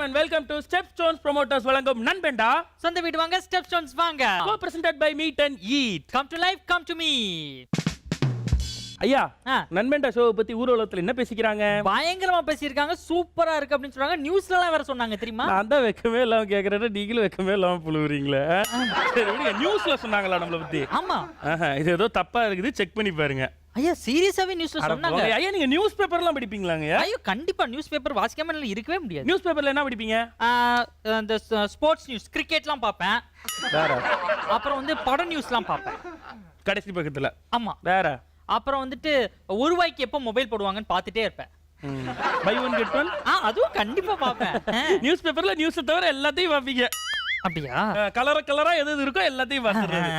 and welcome to Stepstones Promoters வழங்கும் நண்பேண்டா. சொந்த வீடு வாங்க, Stepstones வாங்க. Co-presented by Meet and Eat. Come to life, come to me. ஐயா, நண்பேண்டா ஷோவை பத்தி ஊர்வலத்துல என்ன பேசிக்கிறாங்க? பயங்கரமா பேசியிருக்காங்க, சூப்பரா இருக்கு அப்படின்னு சொல்றாங்க. நியூஸ்ல எல்லாம் வேற சொன்னாங்க தெரியுமா? நான் தான் வெக்கமே இல்லாம கேக்குறேன், நீங்களும் வெக்கமே இல்லாம புழுவுறீங்களே. சரி விடுங்க, நியூஸ்ல சொன்னாங்களா நம்மள பத்தி? ஆமா. இது ஏதோ தப்பா இருக்குது, செக் பண்ணி பாருங்க. ஐயா சீரியஸாவே நியூஸ்ல சொன்னாங்க. ஐயா நீங்க நியூஸ் பேப்பர்லாம் படிப்பீங்களாங்க? ஐயோ கண்டிப்பா நியூஸ் பேப்பர் வாசிக்காம இருக்கவே முடியாது. நியூஸ் பேப்பர்ல என்ன படிப்பீங்க? அந்த ஸ்போர்ட்ஸ் நியூஸ், கிரிக்கெட்லாம் பார்ப்பேன். வேற அப்புறம் வந்து பட நியூஸ்லாம் பார்ப்பேன் கடைசி பக்கத்துல. ஆமா. வேற அப்புறம் வந்துட்டு ஒரு ரூபாய்க்கு எப்போ மொபைல் போடுவாங்கன்னு பார்த்துட்டே இருப்பேன். Buy one get one. அதுவும் கண்டிப்பா பார்ப்பேன். நியூஸ் பேப்பர்ல நியூஸ் தவிர எல்லாத்தையும் பார்ப்பீங்க. அப்படியா? கலரா எது இருக்கோ எல்லாத்தையும் பார்த்துறது.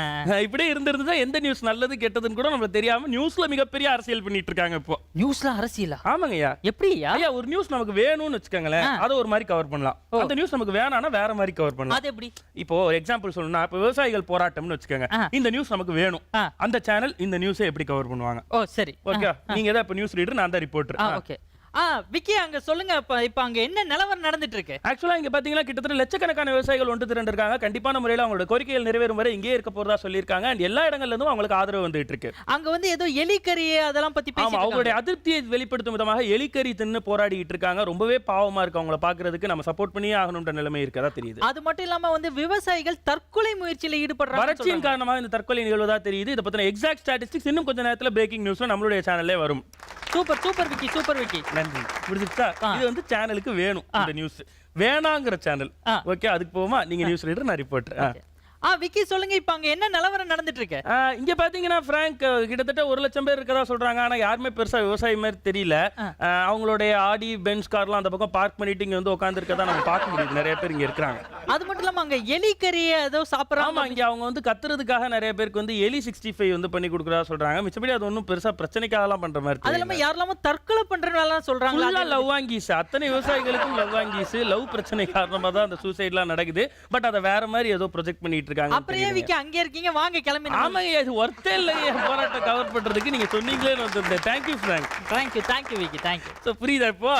இப்படியே இருந்திருந்தா எந்த நியூஸ் நல்லது கெட்டதுன்னு கூட நமக்கு தெரியாம நியூஸ்ல மிகப்பெரிய அரசியல் பண்ணிட்டு இருக்காங்க இப்போ. நியூஸ்ல அரசியலா? ஆமாங்கய்யா. எப்படியா? ஐயா ஒரு நியூஸ் நமக்கு வேணும்னு வச்சுக்கோங்களேன், அதை ஒரு மாதிரி கவர் பண்ணலாம். அந்த நியூஸ் நமக்கு வேணாம்னா வேற மாதிரி கவர் பண்ணலாம். அது எப்படி? இப்போ ஒரு எக்ஸாம்பிள் சொல்லணும்னா, இப்போ விவசாயிகள் போராட்டம்னு வச்சுக்கோங்க, இந்த நியூஸ் நமக்கு வேணும். அந்த சேனல் இந்த நியூஸை எப்படி கவர் பண்ணுவாங்க? ஓ சரி. ஓகே, நீங்க தான் இப்போ நியூஸ் ரீடர், நான் தான் ரிப்போர்ட்டர். ஓகே. விக்கி அங்க சொல்லுங்க, இப்ப அங்க என்ன நிலவரம் நடந்துட்டு இருக்கு? ஆக்சுவலா இங்க பாத்தீங்கன்னா கிட்டத்தட்ட லட்சக்கணக்கான விவசாயிகள் ஒன்று திரண்டிருக்காங்க. கண்டிப்பான முறையில் அவங்களோட கோரிக்கைகள் நிறைவேறும் வரை இங்கே இருக்க போறதா சொல்லியிருக்காங்க. அண்ட் எல்லா இடங்கள்ல இருந்தும் அவங்களுக்கு ஆதரவு வந்துட்டு இருக்கு. அங்க வந்து ஏதோ எலிக்கறி அதெல்லாம் பத்தி பேசிட்டு இருக்காங்க. அவங்களுடைய அதிருப்தியை வெளிப்படுத்தும் விதமாக எலிக்கறி தின்னு போராடிட்டு இருக்காங்க. ரொம்பவே பாவமா இருக்கு அவங்கள பாக்குறதுக்கு. நம்ம சப்போர்ட் பண்ணியே ஆகணும்ன்ற நிலைமை இருக்கதா தெரியுது. அது மட்டும் இல்லாம வந்து விவசாயிகள் தற்கொலை முயற்சியில ஈடுபடுறாங்க. வறட்சியின் காரணமாக இந்த தற்கொலை நிகழ்வதா தெரியுது. இத பத்தின எக்ஸாக்ட் ஸ்டாட்டிஸ்டிக்ஸ் இன்னும் கொஞ்ச நேரத்துல பிரேக்கிங் நியூஸ்ல நம்மளுடைய சேனல்லே வரும். Super Vicky, super Vicky. நன்றி. முடிஞ்சிட்டா? இது வந்து சேனலுக்கு வேணும் இந்த நியூஸ். வேணாங்கிற சேனல். ஓகே, அதுக்கு போமா நீங்க நியூஸ் ரீடர், நான் ரிப்போர்ட்டர். விக்கி சொல்லுங்க, இப்ப அங்க என்ன நிலவரம் நடந்துட்டு இருக்கு? இங்க பாத்தீங்கன்னா பிராங்க் கிட்டத்தட்ட 1 லட்சம் பேர் இருக்கதா சொல்றாங்க. ஆனா யாருமே பெருசா விவசாயி மாதிரி தெரியல. அவங்களுடைய ஆடி பென்ஸ் கார்லாம் அந்த பக்கம் பார்க் பண்ணிட்டு இங்க வந்து உட்கார்ந்து இருக்கதா நம்ம பார்க்க முடியுது. நிறைய பேர் இங்க இருக்காங்க. அது மட்டும் இல்லாம அங்க எலிக்கறி ஏதோ சாப்பிடுறாங்க. ஆமா, இங்க அவங்க வந்து கத்துறதுக்காக நிறைய பேருக்கு வந்து எலி 65 வந்து பண்ணி கொடுக்கறதா சொல்றாங்க. மிச்சபடி அது ஒன்றும் பெருசா பிரச்சனைக்காகலாம் பண்ற மாதிரி அது இல்லாம யாரெல்லாம் தற்கொலை பண்றனால சொல்றாங்க. லவ்வாங்கீஸ், அத்தனை விவசாயிகளுக்கும் லவ்வாங்கீஸ், லவ் பிரச்சனை காரணமா தான் அந்த சூசைட்லாம் நடக்குது. பட் அதை வேற மாதிரி ஏதோ ப்ரொஜெக்ட் பண்ணிட்டு இருக்காங்க. அப்படியே விக்கி அங்க இருக்கீங்க, வாங்க கிளம்பி. ஆமாங்க, இது ஒர்த்தே இல்லையே போராட்டம் கவர் பண்றதுக்கு. நீங்க சொன்னீங்களே வந்திருந்தேன். Thank you Frank. Thank you Vicky, thank you. So புரியுதா இப்போ?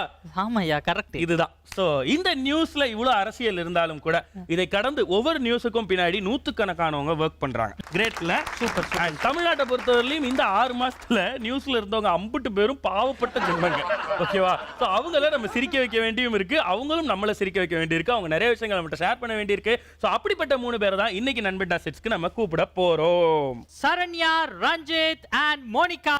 ஆமாயா, கரெக்ட். இதுதான். சோ இந்த நியூஸ்ல இவ்வளவு அரசியல் இருந்தாலும் கூட இதை கடந்து ஒவ்வொரு நியூஸுக்கும் பின்னாடி நூத்துக்கணக்கானவங்க ஒர்க் பண்றாங்க. கிரேட்ல சூப்பர். தமிழ்நாட்டை பொறுத்தவரையிலும் இந்த 6 மாசத்துல நியூஸ்ல இருந்தவங்க 50 பேரும் பாவப்பட்ட ஜென்மங்க. ஓகேவா? சோ அவங்கள நம்ம சிரிக்க வைக்க வேண்டியும் இருக்கு, அவங்களும் நம்மள சிரிக்க வைக்க வேண்டியிருக்கு. அவங்க நிறைய விஷயங்கள் நம்மகிட்ட ஷேர் பண்ண வேண்டியிருக்கு. சோ அப்படிப்பட்ட 3 பேரை தான் இன்னைக்கு நண்பேண்டா செட்ஸ்க்கு நம்ம கூப்பிட போறோம். Saranya, Ranjith and Monica.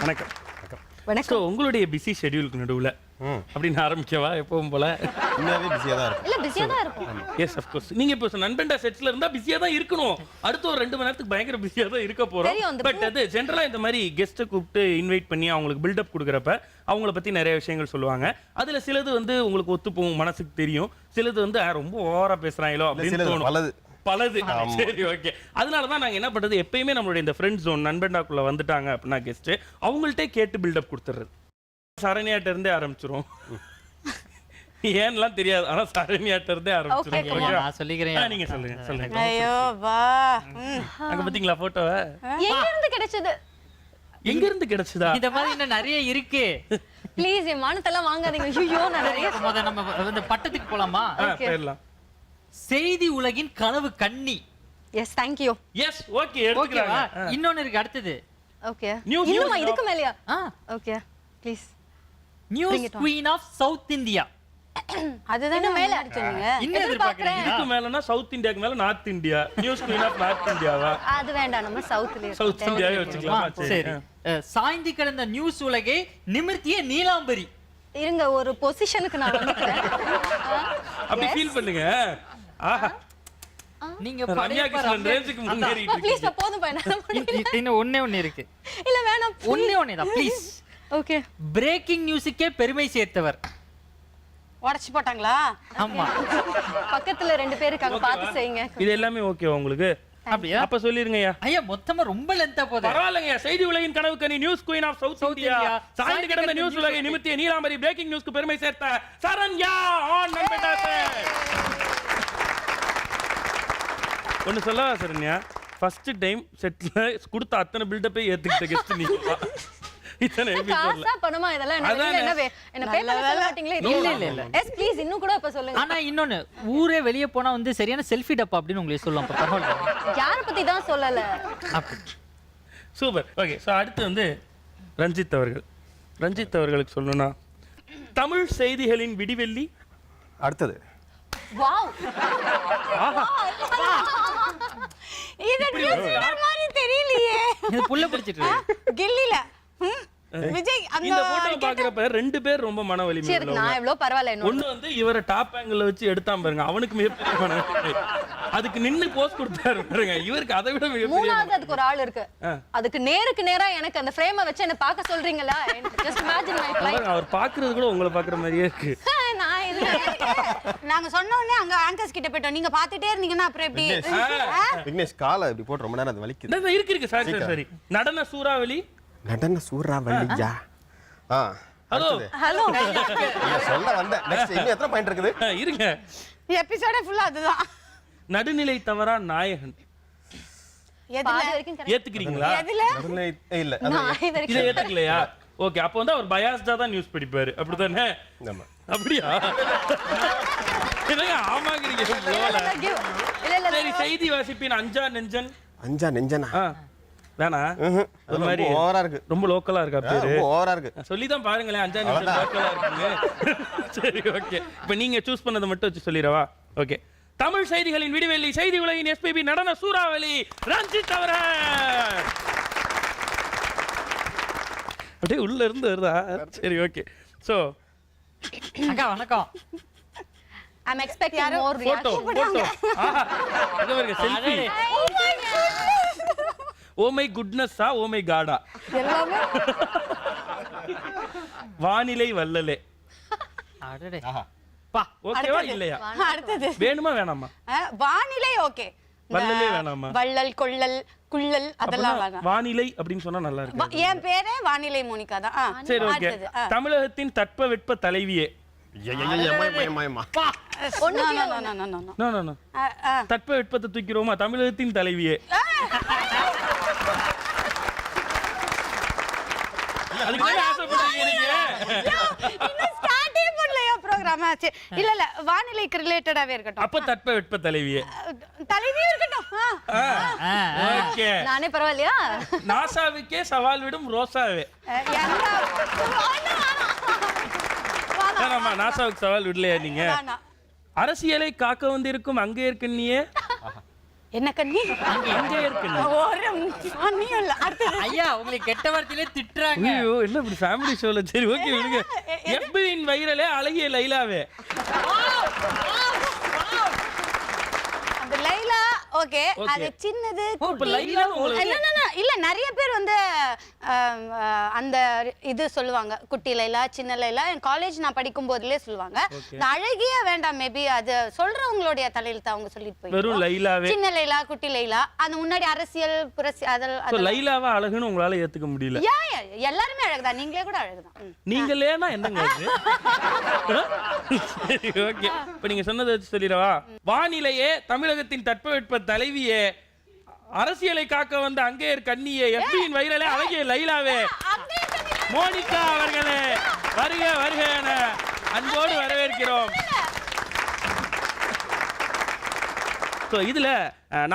வணக்கம். வணக்கம். உங்களுடைய பிஸி ஷெட்யூலுக்கு நடுவுல அப்படின்னு ஆரம்பிக்கவா? எப்பவும் போல இன்னவே பிஸியா தான் இருக்கும். இல்ல பிஸியா தான் இருக்கும். Yes of course. நீங்க இப்போ நண்பேண்டா செட்ஸ்ல இருந்தா பிஸியா தான் இருக்கணும். அடுத்த ஒரு 2 மணி நேரத்துக்கு பயங்கர பிஸியா தான் இருக்க போறோம். பட் அது ஜெனரலா இந்த மாதிரி கெஸ்ட்டை கூப்பிட்டு இன்வைட் பண்ணி அவங்களுக்கு பில்டப் கொடுக்குறப்ப அவங்கள பத்தி நிறைய விஷயங்கள் சொல்லுவாங்க. அதுல சிலது வந்து உங்களுக்கு ஒத்து போகும், மனசுக்கு தெரியும். சிலது வந்து ரொம்ப ஓவரா பேசுறாங்களோ அப்படின்னு தோணும். பலது. சரி, ஓகே. அதனால தான் நாங்கள் என்ன பண்ணுறது, எப்பயுமே நம்மளுடைய இந்த ஃப்ரெண்ட் ஜோன் நண்பேண்டாக்குள்ள வந்துட்டாங்க அப்படின்னா கெஸ்ட்டு அவங்கள்ட்டே கேட்டு பில்டப் கொடுத்துறது. சரண்யாட்ட இருந்தே ஆரம்பிச்சிரும். ஏன்லாம் தெரியாது, ஆனா சரண்யாட்ட இருந்தே ஆரம்பிச்சிரும். நான் சொல்லிக்கிறேன், நீங்க சொல்லுங்க. ஐயோ வா. அங்க பாத்தீங்களா போட்டோவை? எங்க இருந்து கிடைச்சது? எங்க இருந்து கிடைச்சதா? இந்த மாதிரி இன்னும் நிறைய இருக்கு. ப்ளீஸ் என் மானத்தெல்லாம் வாங்காதீங்க. ஐயோ நான் நிறைய முத நம்ம இந்த பட்டத்துக்கு போலாமா? போயிடலாம். செய்தி உலகின் கனவு கன்னி. Yes thank you. Yes okay, எடுத்துக்கலாங்க. இன்னொன்னு இருக்கு அடுத்தது. ஓகே. நியூஸ் இன்னுமா இதுக்கு மேலயா? Okay please. News queen of south India. அதுதானே மேல அடிச்சீங்க. இன்னும் எதிர்பார்க்கறேன். இதுக்கு மேலனா சவுத் இந்தியாக்கு மேல north India. News queen of north இந்தியாவா? அது வேண்டாம், நம்ம சவுத்லயே சவுத் இந்தியாவே வச்சுக்கலாமா? சரி. சாய்ந்து கிடந்த நியூஸ் உலகை நிமிர்த்திய நீலாம்பரி. இருங்க, ஒரு பொசிஷனுக்கு நான் வந்துட்டேன். அப்படி ஃபீல் பண்ணுங்க. ஆஹா, நீங்க ரம்யா கிருஷ்ணன் ரேஞ்சுக்கு முன்னேறிட்டு ப்ளீஸ் இருக்கீங்க. போதும் பையனா. இன்னும் ஒண்ணே இருக்கு. இல்ல வேணாம். ஒண்ணே தான் ப்ளீஸ். ஓகே. பிரேக்கிங் நியூஸுக்கே பெருமை சேர்த்தவர். உடைச்சு போட்டாங்களா? ஆமா. பக்கத்துல 2 பேர் இருக்காங்க, பார்த்து செய்யுங்க. இது எல்லாமே ஓகே உங்களுக்கு? அப்படியா? அப்ப சொல்லிருங்கய்யா. ஐயா மொத்தமா ரொம்ப லென்த்தா போகுது. பரவாயில்லைங்க. செய்தி உலகின் கனவு கனி news queen of south India, சாய்ந்து கிடந்த நியூஸ் உலகை நிமித்திய நீலாம்பரி, பிரேக்கிங் நியூஸ்க்கு பெருமை சேர்த்த சரண்யா ஆன் நண்பேண்டா. ஒன்னு சொல்லவா சரண்யா, ஃபர்ஸ்ட் டைம் செட்ல கொடுத்த அத்தனை பில்டப்பே ஏத்துக்கிட்ட கெஸ்ட் நீ. இத்தனை எபிசோட்ல காசா பணமா இதெல்லாம் என்ன பேப்பர்ல சொல்ல மாட்டீங்களே? இல்ல. எஸ் ப்ளீஸ் இன்னும் கூட இப்ப சொல்லுங்க. ஆனா இன்னொன்னு, ஊரே வெளிய போனா வந்து சரியான செல்ஃபி டப்பா அப்படின்னு உங்களுக்கு சொல்லலாம். அப்ப பரவாயில்ல. யார பத்தி தான் சொல்லல. சூப்பர். ஓகே, சோ அடுத்து வந்து ரஞ்சித் அவர்கள். ரஞ்சித் அவர்களுக்கு சொல்லணும்னா தமிழ் செய்திகளின் விடிவெள்ளி. அடுத்தது வாவ். இது நியூஸ் மாதிரி தெரியலையே. இது புள்ள பிடிச்சிட்டு கில்லில விஜய் அந்த இந்த போட்டோ பாக்குறப்ப ரெண்டு பேர் ரொம்ப மன வலிமை சரி உள்ளவங்க. நான் எவ்வளவு பரவாயில்ல என்ன. ஒண்ணு வந்து இவரை டாப் ஆங்கிள் வச்சு எடுத்தான் பாருங்க, அவனுக்கு மிகப்பெரிய மன வலிமை. அதுக்கு நின்னு போஸ்ட் கொடுத்தாரு பாருங்க, இவருக்கு அதை விட மிகப்பெரிய. மூணாவது அதுக்கு ஒரு ஆள் இருக்கு. அதுக்கு நேருக்கு நேரா எனக்கு அந்த ஃப்ரேமை வச்சு என்ன பார்க்க சொல்றீங்களா? Just imagine my life. அவர் பாக்குறது கூட உங்களை பாக்குற மாதிரியே இருக்கு. நான் இல்ல. நாங்க சொன்ன உடனே அங்க ஆங்கர்ஸ் கிட்ட போய்ட்டோம். நீங்க பாத்துட்டே இருந்தீங்கன்னா அப்புறம் எப்படி? விக்னேஷ் காலை இப்படி போட்டு ரொம்ப நேரம் அது வலிக்குது. இருக்கு சாரி சரி. நடன சூறாவளி. நடன சூறாவளியா? ஹலோ ஹலோ சொல்ல வந்தேன். நெக்ஸ்ட் இன்னும் எத்தனை பாயிண்ட் இருக்குது? இருங்க. எபிசோட ஃபுல்லா அதுதான். நடுநிலை தவறா நாயகன். எதுல பாதி வரைக்கும் correct. ஏத்துக்கிறீங்களா? எதுல நடுநிலை இல்ல. நான் இது இதை வரைக்கும் ஏத்துக்கலையா? ஓகே, அப்போ வந்து அவர் பயாஸ்டா தான் நியூஸ் படிப்பாரு, அப்படித்தானே? ஆமா. அப்படியா? என்னங்க ஆமாங்கிறீங்க போல. இல்ல இல்ல சரி, செய்தி வாசிப்பின் அஞ்சா நெஞ்சன். அஞ்சா நெஞ்சனா? வேணா அது மாதிரி ஓவரா இருக்கு. ரொம்ப லோக்கலா இருக்கா பேரு? ரொம்ப ஓவரா இருக்கு. சொல்லிதான் பாருங்களேன், அஞ்சா நெஞ்சன் லோக்கலா இருக்குங்க. சரி ஓகே, இப்போ நீங்க சூஸ் பண்ணதை மட்டும் வச்சு சொல்லிடவா? ஓகே, தமிழ் செய்திகளின் விடிவெள்ளி, செய்தி உலகின் எஸ்பிபி, நடன சூறாவளி, ரஞ்சித் அவர்கள். அப்படியே உள்ள இருந்து வருதா? சரி ஓகே. சோ அக்கா வணக்கம். I am expecting more photo reaction. Photo. அங்க பாருங்க செல்ஃபி. ஓ மை குட்னஸா, ஓ மை காடா? எல்லாமே வானிலை வல்லலே. அடடே. ஆஹா. பா. ஓகேவா இல்லையா? அடுத்தது வேணுமா வேணாமா? வானிலை ஓகே. வல்லலே வேணாமா? வள்ளல் கொள்ளல் குள்ளல் அதெல்லாம் அப்பனா வேணாம். வானிலை அப்படின்னு சொன்னா நல்லா இருக்கு. என் பேரே வானிலை மோனிகா தான். சரி ஓகே. அடுத்தது, தமிழகத்தின் தட்பவெட்ப தலைவியே. ஒண்ணு No, கீழ no, ஒண்ணு. no, no, no, no. No no no. தட்பவெட்பத்தை தூக்கிடுவோமா? தமிழகத்தின் தலைவியே. அதுக்கு என்ன ஆசைப்படுறீங்க நீங்க? இன்னும் ஸ்டார்ட்டே பண்ணலையா ப்ரோகிராம்? இல்ல இல்ல வானிலைக்கு ரிலேட்டடாவே இருக்கட்டும். அப்ப தட்பவெட்ப தலைவியே. தலைவியும் இருக்கட்டும். ஓகே. நானே பரவாயில்லையா? நாசாவுக்கே சவால் விடும் ரோசாவே. வேணாமா? நாசாவுக்கு சவால் விடலையா நீங்க? அரசியலை காக்க வந்திருக்கும் அங்கே இருக்கண்ணியே. என்ன கண்ணி? அங்கே இருக்கண்ணி. ஒரு அண்ணியும் இல்ல. அடுத்தது ஐயா உங்களை கெட்ட வார்த்தையிலே திட்டுறாங்க. ஐயோ என்ன இப்படி ஃபேமிலி ஷோல. சரி ஓகே விடுங்க. எஃபின் வைரலே அழகிய லைலாவே. அந்த லைலா ஓகே. அது சின்னது இப்ப லைலா உங்களுக்கு இல்ல நிறைய பேர் வந்து அந்த இது சொல்லுவாங்க, குட்டி லைலா சின்ன லைலா. என் காலேஜ் நான் படிக்கும் போதுலயே சொல்லுவாங்க. இந்த அழகிய வேண்டாம், மேபி அது சொல்றவங்களுடைய தலையில அவங்க சொல்லிட்டு போய் வெறும் லைலாவே. சின்ன லைலா குட்டி லைலா. அந்த முன்னாடி அரசியல் புரட்சி அதெல் லைலாவா அழகுன்னு உங்களால ஏத்துக்க முடியல? எல்லாருமே அழகுதான், நீங்களே கூட அழகுதான். நீங்களேனா என்னங்க இது? சரி ஓகே, இப்ப நீங்க சொன்னதை வச்சு சொல்லிடவா? வானிலையே, தமிழகத்தின் தட்பவெட்ப தலைவியே, அரசியலை காக்க வந்த அங்கே கண்ணியே, எஃபியின் வைரலே அழகிய லைலாவே, மோனிகா அவர்களே வருக வருக என அன்போடு வரவேற்கிறோம். ஸோ இதில்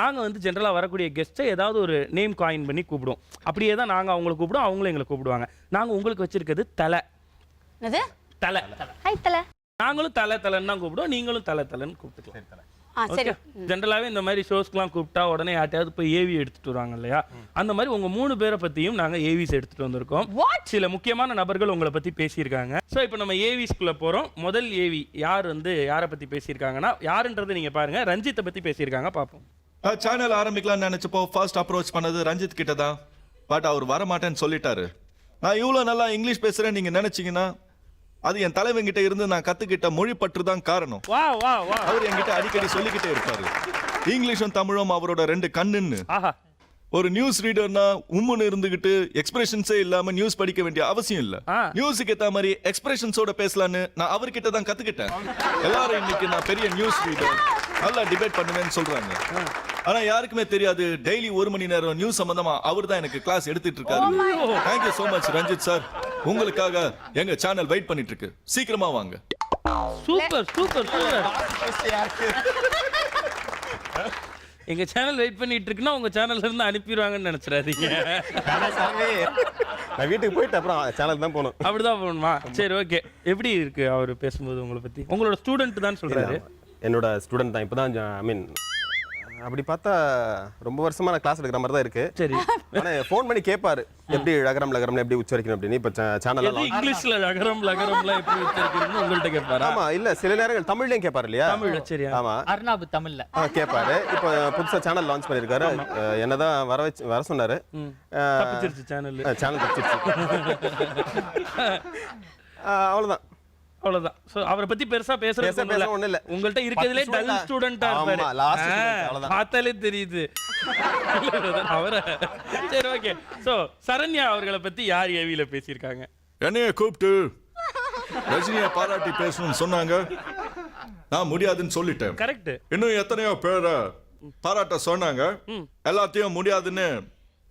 நாங்கள் வந்து ஜென்ரலாக வரக்கூடிய கெஸ்ட்டை ஏதாவது ஒரு நேம் காயின் பண்ணி கூப்பிடுவோம். அப்படியே தான் நாங்கள் அவங்களை கூப்பிடுவோம், அவங்களும் எங்களை கூப்பிடுவாங்க. நாங்கள் உங்களுக்கு வச்சிருக்கிறது தலை. என்னது? தலை. ஹாய் தல. நாங்களும் தலை தலைன்னு தான் கூப்பிடுவோம், நீங்களும் தலை தலைன்னு கூப்பிட்டுக்கலாம். சரி. ஜென்ரலாகவே இந்த மாதிரி ஷோஸ்க்குலாம் கூப்பிட்டா உடனே யார்ட்டையாவது போய் ஏவி எடுத்துட்டு வருவாங்க இல்லையா? அந்த மாதிரி உங்க 3 பேரை பத்தியும் நாங்க ஏவிஸ் எடுத்துட்டு வந்திருக்கோம். சில முக்கியமான நபர்கள் உங்களை பத்தி பேசியிருக்காங்க. ஸோ இப்போ நம்ம ஏவிஸ்குள்ள போறோம். முதல் ஏவி யார் வந்து யாரை பத்தி பேசியிருக்காங்கன்னா, யாருன்றதை நீங்க பாருங்க. ரஞ்சித்தை பத்தி பேசியிருக்காங்க, பார்ப்போம். சேனல் ஆரம்பிக்கலாம்னு நினைச்சப்போ ஃபர்ஸ்ட் அப்ரோச் பண்ணது ரஞ்சித் கிட்ட தான். பட் அவர் வரமாட்டேன்னு சொல்லிட்டாரு. நான் இவ்வளோ நல்லா இங்கிலீஷ் பேசுறேன்னு நீங்க நினைச்சீங்கன்னா அது என் தலைவங்கிட்ட இருந்து நான் கத்துக்கிட்ட மொழி பற்று தான் காரணம். வா வா வா. அவர் என்கிட்ட அடிக்கடி சொல்லிக்கிட்டே இருப்பாரு, இங்கிலீஷும் தமிழும் அவரோட 2 கண்ணுன்னு. ஆஹா. ஒரு நியூஸ் ரீடர்னா உம்முன்னு இருந்துகிட்டு எக்ஸ்பிரஷன்ஸே இல்லாம நியூஸ் படிக்க வேண்டிய அவசியம் இல்ல. நியூஸுக்கு ஏத்த மாதிரி எக்ஸ்பிரஷன்ஸோட பேசலான்னு நான் அவர்கிட்ட தான் கத்துக்கிட்டேன். எல்லாரும் இன்னைக்கு நான் பெரிய நியூஸ் ரீடர், நல்லா டிபேட் பண்ணுவேன்னு சொல்றாங்க. ஆனா யாருக்குமே தெரியாது டெய்லி 1 மணி நேரம் நியூஸ் சம்பந்தமா அவர் தான் எனக்கு கிளாஸ் எடுத்துட்டு இருக்காரு. Thank you so much Ranjith sir. உங்களுக்காக எங்க சேனல் வெயிட் பண்ணிட்டு இருக்கு. சீக்கிரமா வாங்க. Super super super. எங்க சேனல் வெயிட் பண்ணிட்டு இருக்குன்னா உங்க சேனல்ல இருந்து அனுப்பிடுவாங்கன்னு நினைச்சிடாதீங்க. நான் வீட்டுக்கு போயிட்டு அப்புறம் சேனல் தான் போகணும். அப்படிதான் போகணுமா? சரி ஓகே. எப்படி இருக்கு அவர் பேசும்போது உங்களை பத்தி? உங்களோட ஸ்டூடெண்ட் தான் சொல்றாரு. என்னோட ஸ்டூடெண்ட் தான். இப்போதான் ஐ மீன் அப்படி பார்த்தா ரொம்ப வருஷமா நான் கிளாஸ் எடுக்கிற மாதிரி தான் இருக்கு. சரி. ஆனா ஃபோன் பண்ணி கேட்பாரு எப்படி லகரம் லகரம்ல எப்படி உச்சரிக்கணும் அப்படின்னு. இப்போ சேனல் இங்கிலீஷ்ல லகரம் லகரம்லாம் எப்படி உச்சரிக்கணும்னு உங்கள்ட்ட கேட்பாரா? ஆமா இல்ல சில நேரங்கள் தமிழ்லயும் கேட்பாரு இல்லையா? தமிழ்ல. சரி. ஆமா அர்ணாப் தமிழ்ல கேட்பாரு. இப்போ புதுசா சேனல் லான்ச் பண்ணிருக்காரு. என்னதான் வர சொன்னாரு. தப்பிச்சிருச்சு சேனல். சேனல் தப்பிச்சிருச்சு. அவ்வளவுதான். அவ்வளவுதான். சோ அவரை பத்தி பெருசா பேசுறது ஒண்ணு இல்ல. உங்கள்ட்ட இருக்கறதுல டல் ஸ்டூடண்டா இருப்பாரு. ஆமா லாஸ்ட் ஸ்டூடண்ட் அவ்வளவுதான். பார்த்தாலே தெரியுது. அவரை. சரி ஓகே. சோ சரண்யா அவர்களை பத்தி யார் ஏவில பேசியிருக்காங்க? என்னைய கூப்பிட்டு ரஜினியை பாராட்டி பேசணும்னு சொன்னாங்க. நான் முடியாதுன்னு சொல்லிட்டேன். கரெக்ட். இன்னும் எத்தனையோ பேரை பாராட்ட சொன்னாங்க. எல்லாத்தையும் முடியாதுன்னு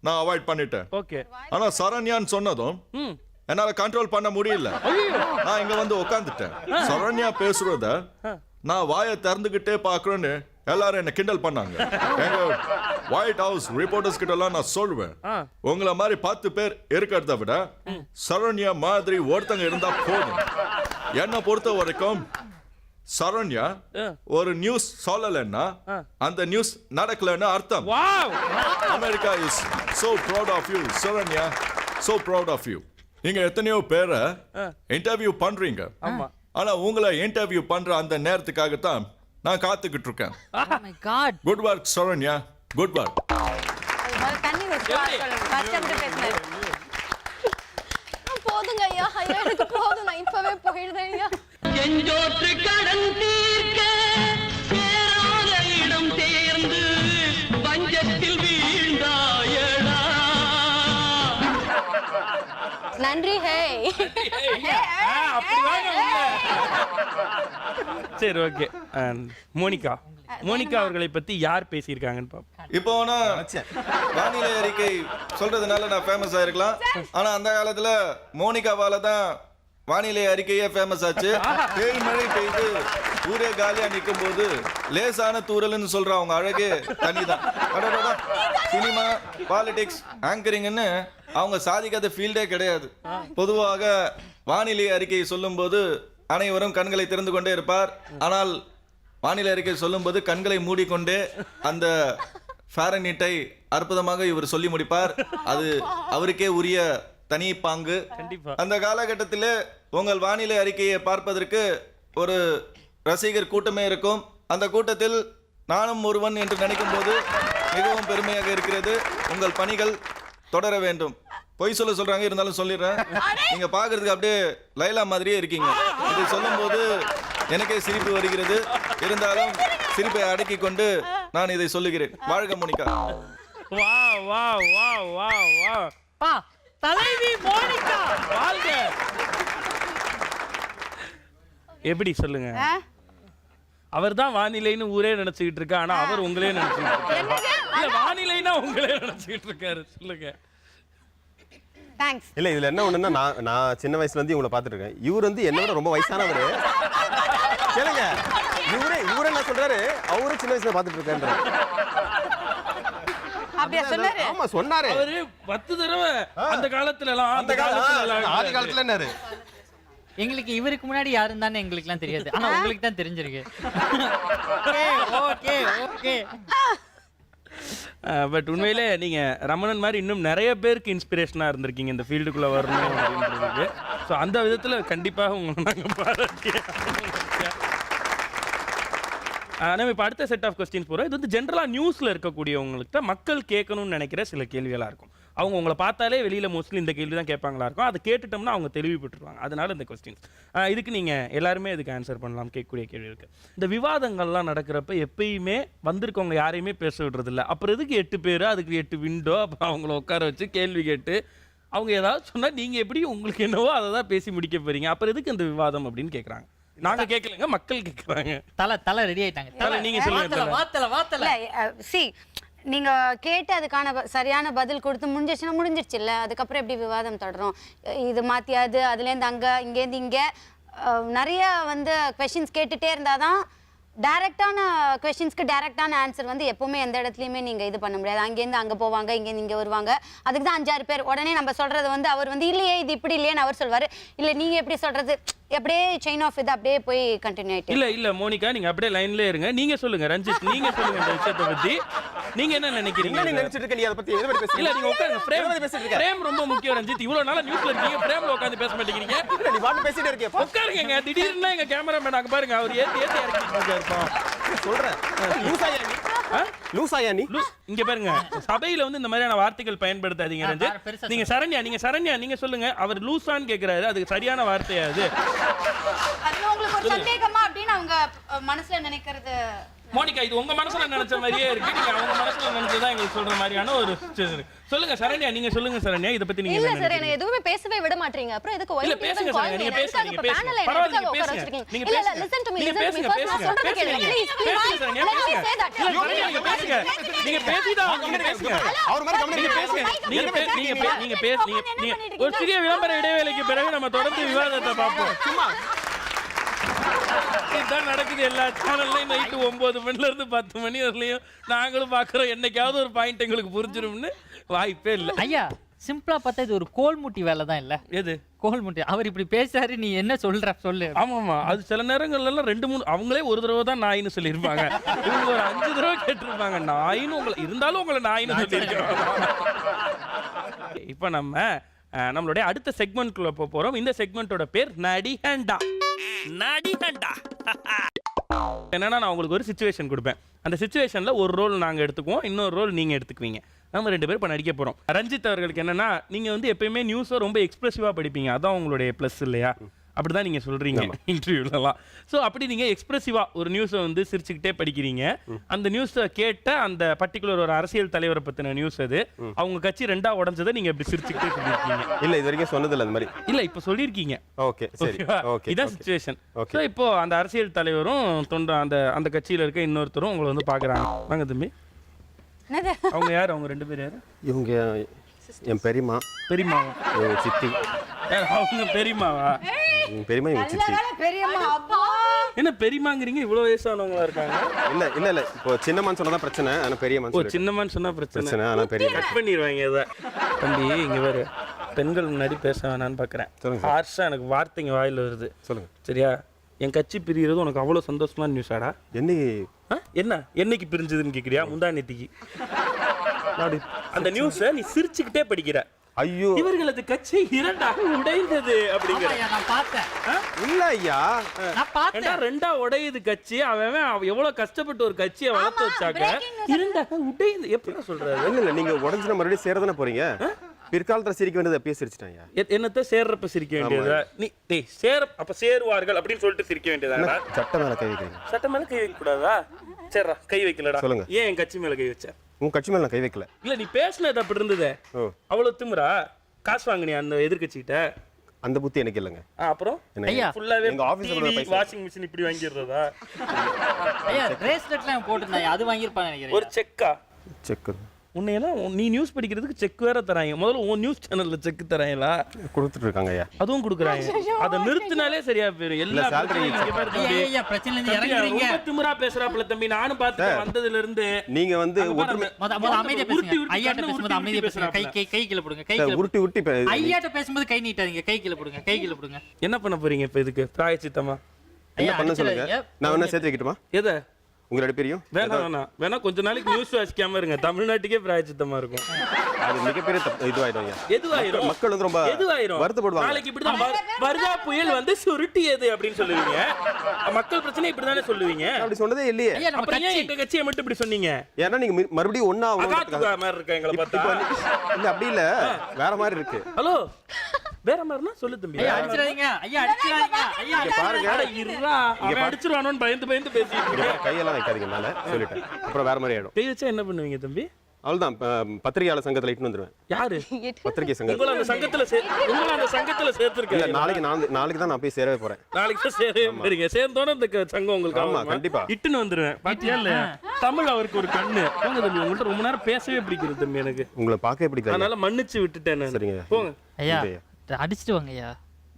நான் அவாய்ட் பண்ணிட்டேன். ஓகே. ஆனா சரண்யான்னு சொன்னதும் என்னால கண்ட்ரோல் பண்ண முடியல. நான் இங்க வந்து உட்கார்ந்துட்டேன். சரண்யா பேசுறத நான் வாயை திறந்துகிட்டே பாக்குறேன்னு எல்லாரும் என்ன கிண்டல் பண்ணாங்க. எங்க ஒயிட் ஹவுஸ் ரிப்போர்ட்டர்ஸ் கிட்ட எல்லாம் நான் சொல்லுவேன், உங்களை மாதிரி 10 பேர் இருக்கிறத விட சரண்யா மாதிரி ஒருத்தங்க இருந்தா போதும். என்னை பொறுத்த வரைக்கும் சரண்யா ஒரு நியூஸ் சொல்லலன்னா அந்த நியூஸ் நடக்கலன்னு அர்த்தம். America is so proud of you Saranya, so proud of you. நீங்க எத்தனையோ பேரை இன்டர்வியூ பண்றீங்க. ஆனா உங்களை இன்டர்வியூ பண்ற அந்த நேரத்துக்காக தான் நான் காத்துக்கிட்டு இருக்கேன். Good work Saranya, good work. போதுங்க ஐயா, ஐயா எனக்கு போதும், நான் இப்பவே போயிடுறேன் ஐயா. செஞ்சோற்று கடன் தீர்க்க சேராத இடம் சேர்ந்து பஞ்சத்தில் வீழ்ந்தாயடா. நன்றி. ஹே சரி ஓகே. மோனிகா அவர்களை பத்தி யார் பேசியிருக்காங்கன்னு பாப்போம். இப்போ வானிலை அறிக்கை சொல்றதுனால நான் ஃபேமஸ் ஆயிருக்கலாம். ஆனா அந்த காலத்துல மோனிகாவால தான் வானிலை அறிக்கையே ஃபேமஸ் ஆச்சு. தேய் மழை பெய்து ஊரே காலியா நிற்கும் போது லேசான தூரல்னு சொல்ற அவங்க அழகே தனிதான். சினிமா, பாலிடிக்ஸ், ஆங்கரிங்னு அவங்க சாதிக்காத ஃபீல்டே கிடையாது. பொதுவாக வானிலை அறிக்கையை சொல்லும் போது அனைவரும் கண்களை திறந்து கொண்டே இருப்பார். ஆனால் வானிலை அறிக்கை சொல்லும் போது கண்களை மூடிக்கொண்டே அந்த ஃபாரன்ஹீட்டை அற்புதமாக இவர் சொல்லி முடிப்பார். அது அவருக்கே உரிய தனி பாங்கு. அந்த காலகட்டத்திலே உங்கள் வானிலை அறிக்கையை பார்ப்பதற்கு ஒரு ரசிகர் கூட்டமே இருக்கும். அந்த கூட்டத்தில் நானும் ஒருவன் என்று நினைக்கும் போது மிகவும் பெருமையாக இருக்கிறது. உங்கள் பணிகள் தொடர வேண்டும். பொய் சொல்றாங்க, இருந்தாலும் சொல்லிடுறேன். நீங்க பாக்குறதுக்கு அப்படியே லைலா மாதிரியே இருக்கீங்க. இதை சொல்லும் போது எனக்கே சிரிப்பு வருகிறது. இருந்தாலும் சிரிப்பை அடக்கி கொண்டு நான் இதை சொல்லுகிறேன். வாழ்க மோனிகா. வா வா வா வா வா. தலைவி மோனிகா வாழ்க. எப்படி சொல்லுங்க? அவர்தான் வானிலைன்னு ஊரே நினைச்சுக்கிட்டு இருக்கா. ஆனா அவர் உங்களே நினைச்சுக்கிட்டு இருக்காரு. இல்ல வானிலைன்னா உங்களே நினைச்சுக்கிட்டு இருக்காரு. சொல்லுங்க. தேங்க்ஸ். இல்ல இதுல என்ன ஒண்ணுன்னா நான் சின்ன வயசுல இருந்து இவங்களை பார்த்துட்டு இருக்கேன். இவர் வந்து என்னோட ரொம்ப வயசானவரு. கேளுங்க, இவரே நான் சொல்றாரு அவரும் சின்ன வயசுல பார்த்துட்டு இருக்கேன்ற. அப்படியே சொன்னாரு. ஆமா சொன்னாரு. அவரு 10 தடவை அந்த காலத்துல எல்லாம் ஆதி காலத்துல என்னாரு. எங்களுக்கு இவருக்கு முன்னாடி யாரும் தானே எங்களுக்கு எல்லாம் தெரியாது. ஆனா உங்களுக்கு தான் தெரிஞ்சிருக்கு. Okay okay. பட் உண்மையிலே நீங்க ரமணன் மாதிரி இன்னும் நிறைய பேருக்கு இன்ஸ்பிரேஷனா இருந்திருக்கீங்க இந்த ஃபீல்டுக்குள்ள வரணும் அப்படின்றதுக்கு. ஸோ அந்த விதத்துல கண்டிப்பாக உங்களை நாங்கள் பாராட்டியோம். நம்ம இப்போ அடுத்த செட் ஆஃப் கொஸ்டின்ஸ் போகிறோம். இது வந்து ஜென்ரலாக நியூஸில் இருக்கக்கூடியவங்களுக்கு மக்கள் கேட்கணும்னு நினைக்கிற சில கேள்விகளாக இருக்கும். அவங்க உங்களை பார்த்தாலே வெளியில் மோஸ்ட்லி இந்த கேள்வி தான் கேட்பாங்களா இருக்கும். அதை கேட்டுட்டோம்னா அவங்க தெளிவுபட்டுருவாங்க. அதனால இந்த கொஸ்டின்ஸ் இதுக்கு நீங்கள் எல்லாருமே இதுக்கு ஆன்சர் பண்ணலாம். கேட்கக்கூடிய கேள்வி இருக்குது. இந்த விவாதங்கள்லாம் நடக்கிறப்ப எப்பயுமே வந்திருக்கவங்க யாரையுமே பேச விடுறதில்ல. அப்புறம் எதுக்கு 8 பேர், அதுக்கு 8 விண்டோ, அப்புறம் அவங்கள உட்கார வச்சு கேள்வி கேட்டு அவங்க ஏதாவது சொன்னால் நீங்கள் எப்படி உங்களுக்கு என்னவோ அதை தான் பேசி முடிக்க போகிறீங்க. அப்புறம் எதுக்கு இந்த விவாதம் அப்படின்னு கேட்குறாங்க. நாங்க கேட்கலங்க, மக்கள் கேட்கறாங்க. தலை ரெடி ஆயிட்டாங்க. தல, நீங்க சொல்லுங்க. வாத்தல சி நீங்க கேட்டு அதுக்கான சரியான பதில் கொடுத்து முடிஞ்சிருச்சு இல்ல, அதுக்கப்புறம் எப்படி விவாதம் தொடரும்? இது மாத்தியாது அதுலேருந்து அங்க இங்கேருந்து இங்க நிறைய வந்து கொஸ்டின்ஸ் கேட்டுட்டே இருந்தாதான் டைரக்டான கொஸ்டின்ஸ்க்கு டைரக்டான ஆன்சர் வந்து எப்பவுமே எந்த இடத்துலையுமே நீங்க இது பண்ண முடியாது. அங்கேருந்து அங்க போவாங்க, இங்கேருந்து இங்க வருவாங்க. அதுக்கு தான் 5-6 பேர். உடனே நம்ம சொல்றது வந்து அவர் வந்து இல்லையே இது இப்படி இல்லையேன்னு அவர் சொல்வாரு. இல்ல நீங்க எப்படி சொல்றது, அப்படியே செயின் ஆஃப் இது அப்படியே போய் கண்டினியூ ஆயிட்டு. இல்ல மோனிகா, நீங்க அப்படியே லைன்ல இருங்க. நீங்க சொல்லுங்க ரஞ்சித், நீங்க சொல்லுங்க இந்த விஷயத்தை பத்தி. நீங்க என்ன நினைக்கிறீங்க? நீ நினைச்சிட்டு இருக்க, நீ அதை பத்தி எதை பத்தி பேசுறீங்க? இல்ல நீங்க உட்காருங்க. பேசிட்டு இருக்க. பிரேம் ரொம்ப முக்கியம் ரஞ்சித். இவ்வளவு நாளா நியூஸ்ல இருக்கீங்க, பிரேம்ல உட்கார்ந்து பேச மாட்டேங்கிறீங்க. இல்ல, நீ பாட்டு பேசிட்டே இருக்கியே. உட்காருங்க. திடீர்னு எங்க கேமராமேன் அங்க பாருங்க, அவர் ஏத்தி இறக்கிட்டு இருக்காரு. சொல்றேன். லூசாயா நீ? இங்க பாருங்க, சபையில வந்து இந்த மாதிரியான வார்த்தைகள் பயன்படுத்தாதீங்க ரஞ்சித். நீங்க சரண்யா நீங்க சொல்லுங்க. அவர் லூசான்னு கேக்குறாரு, அதுக்கு சரியான வார்த்தையா அது? அதுல உங்களுக்கு ஒரு சந்தேகமா அப்படின்னு அவங்க மனசுல நினைக்கிறது. மோனிகா, இது உங்க மனசுல நினைச்ச மாதிரியே இருக்கு. நீங்க அவங்க மனசுல நினைச்சதா எங்களுக்கு சொல்ற மாதிரியான ஒரு சொல்லுங்க சரண்யா. நீங்க சொல்லுங்க சரண்யா, இத பத்தி நீங்க இல்ல என்ன சார், நினைக்கிறீங்க? என்ன எதுவுமே பேசவே விட மாட்டீங்க. அப்புறம் எதுக்கு இல்ல பேசுங்க சரண்யா, நீங்க பேசுங்க. பரவாயில்லை, நீங்க பேசுங்க. நீங்க பேசுங்க. listen to me, நீங்க listen to me. பேசுங்க, First நான் பேசுங்க. சொல்றத கேளுங்க. Please, பேசுங்க please. சரண்யா, Let me பேசுங்க. say that. இல்ல சரண்யா, நீங்க பேசுங்க. நீங்க பேசிதான் நீங்க பேசுங்க. அவர் மாதிரி கமெண்ட் நீங்க பேசுங்க. நீங்க ஒரு சிறிய விளம்பர இடைவேளைக்கு பிறகு நம்ம தொடர்ந்து விவாதத்தை பார்ப்போம். சும்மா இதுதான் நடக்குது எல்லா சேனல்லையும். நைட்டு 9 மணில இருந்து 10 மணி வரலையும் நாங்களும் பாக்குறோம். என்னைக்காவது ஒரு பாயிண்ட் எங்களுக்கு புரிஞ்சிரும்னு வாய்ப்பே இல்லை. ஐயா சிம்பிளா பார்த்தா இது ஒரு கோல்முட்டி வேலை தான் இல்ல? எது கோல்முட்டி? அவர் இப்படி பேசுறாரு, நீ என்ன சொல்ற சொல்லு. ஆமாமா, அது சில நேரங்கள்ல எல்லாம் 2-3 அவங்களே ஒரு தடவை தான் நாயின்னு சொல்லியிருப்பாங்க. இவங்க ஒரு 5 தடவை கேட்டிருப்பாங்க நாயின்னு. உங்களை இருந்தாலும் உங்களை நாயின்னு சொல்லியிருக்கிறோம். இப்போ நம்மளுடைய அடுத்த செக்மெண்ட்குள்ள போறோம். இந்த செக்மெண்டோட பேர் நடிகண்டா. என்னன்னா, நான் உங்களுக்கு ஒரு சிச்சுவேஷன் கொடுப்பேன். அந்த சிச்சுவேஷன்ல ஒரு ரோல் நாங்க எடுத்துக்குவோம், இன்னொரு ரோல் நீங்க எடுத்துக்குவீங்க. நம்ம 2 பேர் இப்போ நடிக்க போறோம். ரஞ்சித் அவர்களுக்கு என்னன்னா, நீங்க வந்து எப்பயுமே நியூஸை ரொம்ப எக்ஸ்பிரசிவா படிப்பீங்க. அதான் உங்களுடைய ப்ளஸ் இல்லையா? அப்படிதான் நீங்க சொல்றீங்க இன்டர்வியூலலாம். ஸோ அப்படி நீங்க எக்ஸ்பிரசிவா ஒரு நியூஸை வந்து சிரிச்சுக்கிட்டே படிக்கிறீங்க. அந்த நியூஸை கேட்ட அந்த பர்டிகுலர் ஒரு அரசியல் தலைவரை பத்தின நியூஸ் அது. அவங்க கட்சி 2ஆ உடைஞ்சதை நீங்க இப்படி சிரிச்சுக்கிட்டே சொல்லியிருக்கீங்க. இல்ல, இது வரைக்கும் சொன்னதில்ல அந்த மாதிரி. இல்ல இப்போ சொல்லியிருக்கீங்க. ஓகே, சரி. ஓகே, இதான் சிச்சுவேஷன். ஸோ இப்போ அந்த அரசியல் தலைவரும் அந்த கட்சியில இருக்க இன்னொருத்தரும் உங்களை வந்து பாக்குறாங்க. வாங்க தம்பி. அவங்க யார்? அவங்க 2 பேர் யாரு? இவங்க என் பெரியம்மா. பெரியம்மாவா? சித்தி. அவங்க பெரியம்மாவா? பெரியம்மா இவங்க சித்தி. என்ன பெரியமாங்கிறீங்க? இவ்வளவு வயசானவங்களா இருக்காங்க. இல்ல இப்போ சின்னம்மான்னு சொன்னதான் பிரச்சனை. ஆனா பெரியம்மா ஓ, சின்னம்மான்னு சொன்னா பிரச்சனை. ஆனா பெரிய கட் பண்ணிடுவாங்க இதை. தம்பி இங்க வேறு பெண்கள் முன்னாடி பேச வேணான்னு பாக்குறேன். ஹார்ஷா எனக்கு வார்த்தைங்க வாயில வருது. சொல்லுங்க. சரியா? என் கட்சி பிரிகிறது உனக்கு அவ்வளவு சந்தோஷமான நியூஸாடா? என்ன என்னைக்கு பிரிஞ்சதுன்னு கேக்குறியா? முந்தா நேத்திக்கு. அந்த நியூஸை நீ சிரிச்சுக்கிட்டே படிக்கிற. ஐயோ, இவர்களது கட்சி 2ஆக உடைந்தது அப்படிங்கிற. நான் பார்த்தேன். இல்ல ஐயா, நான் பார்த்தேன். 2ஆ உடையுது கட்சி. அவன் எவ்வளவு கஷ்டப்பட்டு ஒரு கட்சியை வளர்த்து வச்சாக்க 2ஆக உடையுது. எப்படி சொல்றாரு? இல்ல நீங்க உடஞ்சுனா மறுபடியும் சேரதானே போறீங்க. பிற்காலத்துல சிரிக்க வேண்டியது அப்பயே சிரிச்சிட்டாங்க. என்னத்த சேர்றப்ப சிரிக்க வேண்டியதா? நீ அப்ப சேருவார்கள் அப்படின்னு சொல்லிட்டு சிரிக்க வேண்டியதா? சட்ட மேல கை வைக்கிறீங்க. சட்ட மேல கை வைக்க கூடாதா? சரிடா, கை வைக்கலடா. சொல்லுங்க. ஏன் என் கட்சி மேல கை வச்ச? உங்க கட்சி மேல நான் கை வைக்கல. இல்ல நீ பேசுனது அப்படி இருந்ததே. அவ்வளவு திமிரா? காசு வாங்கினியா அந்த எதிர்க்கட்சிகிட்ட? அந்த புத்தி எனக்கு இல்லைங்க. அப்புறம் ஐயா ஃபுல்லாவே எங்க ஆபீஸ்ல பைசா வாஷிங் மிஷின் இப்படி வாங்கிடுறதா? ஐயா பிரேஸ்லெட்லாம் போட்டுருந்தா அது வாங்கியிருப்பாங்க நினைக்கிறேன். ஒரு செக்கா? செக் உன்னையெல்லாம் நீ நியூஸ் படிக்கிறதுக்கு செக் வேற தராங்க. முதல்ல உன் நியூஸ் சேனல்ல செக் தராங்களா? கொடுத்துட்டு இருக்காங்க ஐயா. அதுவும் கொடுக்குறாங்க. அதை நிறுத்தினாலே சரியா போயிடும். எல்லா ஐயா பிரச்சனை இல்ல, இறங்குறீங்க. ரொம்ப திமிரா பேசுறாப்ல தம்பி. நானும் பார்த்துட்டேன் வந்ததுல இருந்து. நீங்க வந்து ஒற்றுமை அமைதியா பேசுங்க. ஐயாட்ட பேசும்போது அமைதியா பேசுங்க. கை கீழ போடுங்க. கை கீழ உருட்டி ஐயாட்ட பேசும்போது கை நீட்டாதீங்க. கை கீழ போடுங்க. கை கீழ போடுங்க. என்ன பண்ண போறீங்க இப்ப இதுக்கு? பிராயச்சித்தமா என்ன பண்ண சொல்லுங்க. நான் வேணா சேர்த்து வைக்கட்டுமா? எதை? உங்களோட பெரியும் வேணா கொஞ்ச நாளைக்கு நியூஸ் வாசிக்காம இருங்க. தமிழ்நாட்டுக்கே பிராயச்சித்தமா இருக்கும். அது மிகப்பெரிய இதுவாயிடும். எதுவாயிரும்? மக்கள் வந்து ரொம்ப வருத்தப்படுவாங்க. நாளைக்கு இப்படிதான் வர்தா புயல் வந்து சுருட்டியது அப்படின்னு சொல்லுவீங்க. மக்கள் பிரச்சனை இப்படிதானே சொல்லுவீங்க. அப்படி சொன்னதே இல்லையே. அப்புறம் ஏன் எங்க கட்சியை மட்டும் இப்படி சொன்னீங்க? ஏன்னா நீங்க மறுபடியும் ஒண்ணா மாதிரி இருக்கா எங்களை பார்த்தா? இல்ல அப்படி இல்ல, வேற மாதிரி இருக்கு. ஹலோ, வேற மாதிரினா சொல்லு தம்பி. ஐயா அடிச்சிராதீங்க. ஐயா அடிச்சிராதீங்க. ஐயா பாருங்க. அட இருடா, அவன் அடிச்சிருவானோன்னு பயந்து பேசிட்டு இருக்க. கையெல்லாம் வைக்காதீங்க மேல சொல்லிட்டேன். அப்புறம் வேற மாதிரி ஆயிடும். கை வச்சா என்ன பண்ணுவீங்க தம்பி? அவ்வளவுதான் பத்திரிகையாளர் சங்கத்துல இட்டுன்னு வந்துருவேன். யாரு பத்திரிகை சங்கம். உங்களை அந்த சங்கத்துல சேர்த்திருக்கேன். நாளைக்கு தான் நான் போய் சேரவே போறேன். நாளைக்கு தான் சேருங்க. சேர்ந்தோட இந்த சங்கம் உங்களுக்கு ஆமா, கண்டிப்பா. இட்டுன்னு வந்துருவேன். பாத்தியா இல்லையா? தமிழ் அவருக்கு ஒரு கண்ணு. போங்க தம்பி, உங்கள்ட்ட ரொம்ப நேரம் பேசவே பிடிக்கிறது தம்பி எனக்கு. உங்களை பார்க்கவே பிடிக்காது. அதனால மன்னிச்சு விட்டுட்டேன் நான். சரிங்க. போங்க ஐயா அடிச்சிட்டு வாங்க ஐயா.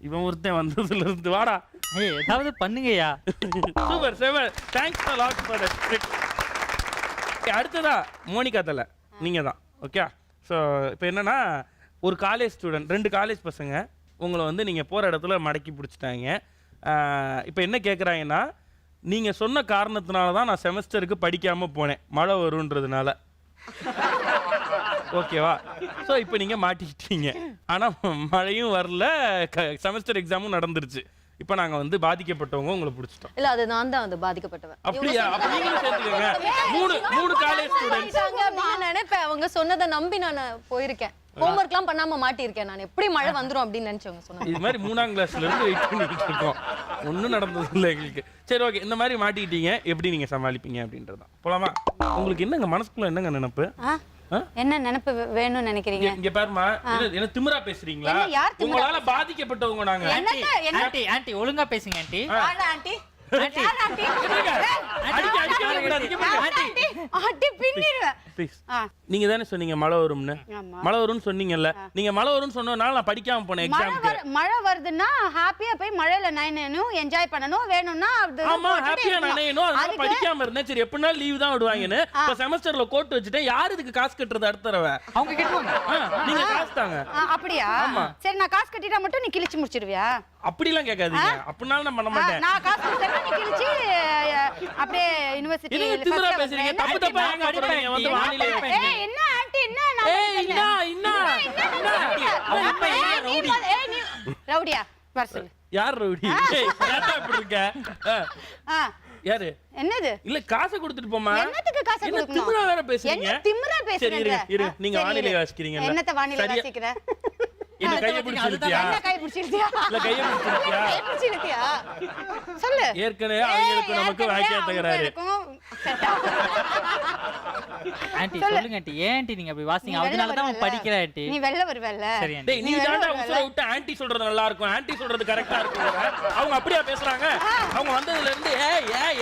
இவன் ஒருத்தன் வந்ததுல இருந்து வாடா. ஏய் ஏதாவது பண்ணுங்கய்யா. Super super. Thanks a lot for the trick. அடுத்ததா மோனிகா தல நீங்க தான். ஓகே. ஸோ இப்போ என்னன்னா ஒரு காலேஜ் ஸ்டூடெண்ட், 2 காலேஜ் பசங்க உங்களை வந்து நீங்கள் போகிற இடத்துல மடக்கி பிடிச்சிட்டாங்க. இப்போ என்ன கேட்குறாங்கன்னா, நீங்கள் சொன்ன காரணத்தினால தான் நான் செமஸ்டருக்கு படிக்காமல் போனேன், மழை வருன்றதுனால. ஓகேவா? ஸோ இப்போ நீங்கள் மாட்டிக்கிட்டீங்க. ஆனால் மழையும் வரல, செமஸ்டர் எக்ஸாமும் நடந்துருச்சு. இப்போ நாங்க வந்து பாதிக்கப்பட்டவங்க உங்களை பிடிச்சிட்டோம். இல்ல அது நான் தான் வந்து பாதிக்கப்பட்டவன். அப்படியா? அப்ப நீங்களும் சேர்த்துக்கங்க. மூணு காலேஜ் ஸ்டூடண்ட்ஸ் நான் நினைப்பேன், அவங்க சொன்னதை நம்பி நான் போயிருக்கேன். ஹோம்வொர்க்லாம் பண்ணாம மாட்டியிருக்கேன். நான் எப்படி மழை வந்துரும் அப்படின்னு நினைச்சவங்க சொன்னாங்க. இது மாதிரி 3ஆம் கிளாஸ்ல இருந்து வெயிட் பண்ணிட்டு இருக்கோம். ஒன்றும் நடந்தது இல்லை எங்களுக்கு. சரி ஓகே, இந்த மாதிரி மாட்டிக்கிட்டீங்க, எப்படி நீங்க சமாளிப்பீங்க அப்படின்றதான். போலாமா? உங்களுக்கு என்னங்க மனசுக்குள்ள என்னங்க நினைப்பு? என்ன நினைப்பு வேணும்னு நினைக்கிறீங்க? இங்க பாருமா, என்ன திமிரா பேசுறீங்களா? உங்களால பாதிக்கப்பட்டவங்க நாங்க. ஆண்டி ஒழுங்கா பேசுங்க ஆண்டி. ஆண்டி நீங்க தானே சொன்னீங்க மழை வரும்னு. மழை வரும்னு சொன்னீங்கல்ல. நீங்க மழை வரும்னு சொன்னனால நான் படிக்காம போனேன் எக்ஸாம்க்கு. மழை வருதுன்னா ஹாப்பியா போய் மழையில நனையணும், என்ஜாய் பண்ணணும், வேணும்னா ஆமா ஹாப்பியா நனையணும். அதனால படிக்காம இருந்தேன். சரி எப்படினா லீவ் தான் விடுவாங்கன்னு இப்ப செமஸ்டர்ல கோட் வச்சுட்டேன். யார் இதுக்கு காசு கட்டுறது அடுத்த தடவை? அவங்க கட்டுவாங்க. நீங்க காசு தாங்க. அப்படியா? சரி நான் காசு கட்டிட்டா மட்டும் நீ கிழிச்சு முடிச்சிடுவியா? அப்படிலாம் கேட்காதீங்க. அப்படினால நான் பண்ண மாட்டேன். நான் காசு கட்டறேன், நீ கிழிச்சு அப்படியே யுனிவர்சிட்டி திமிரா பேசுறீங்க. தப்பு தப்பா ஏங்க அடிப்பீங்க வந்து வானிலை. ஏய் என்ன ஆண்டி என்ன நான் இன்னா ரவுடியா வர சொல்லு. யார் ரவுடி? ஏன்டா இப்படி இருக்க? யாரு? என்னது? இல்ல காசை கொடுத்துட்டு போமா. என்னத்துக்கு காசை என்ன கொடுக்கணும்? திமிரா வேற பேசுறீங்க? என்ன திமிரா பேசுறீங்க? இரு நீங்க வானிலை வாசிக்கிறீங்கல. என்னத்த வானிலை வாசிக்கிற? என்ன கையை பிடிச்சிருக்கியா? என்ன கையை பிடிச்சிருக்கியா? இல்ல கையை பிடிச்சிருக்கியா? கையை பிடிச்சிருக்கியா? சொல்லு. ஏற்கனவே அவங்களுக்கு நமக்கு வாக்கியா தகராறு. ஆண்டி சொல்லுங்க ஆண்டி. ஏன் ஆண்டி நீங்க அப்படி வாசிங்க? அதனால தான் படிக்கிற ஆண்டி. நீ வெல்ல வருவல்ல. சரி ஆண்டி. டேய் நீ தான்டா உசுர விட்டு ஆன்ட்டி சொல்றது நல்லா இருக்கும், ஆன்ட்டி சொல்றது கரெக்ட்டா இருக்கும். அவங்க அப்படியே பேசுறாங்க. அவங்க வந்ததுல இருந்து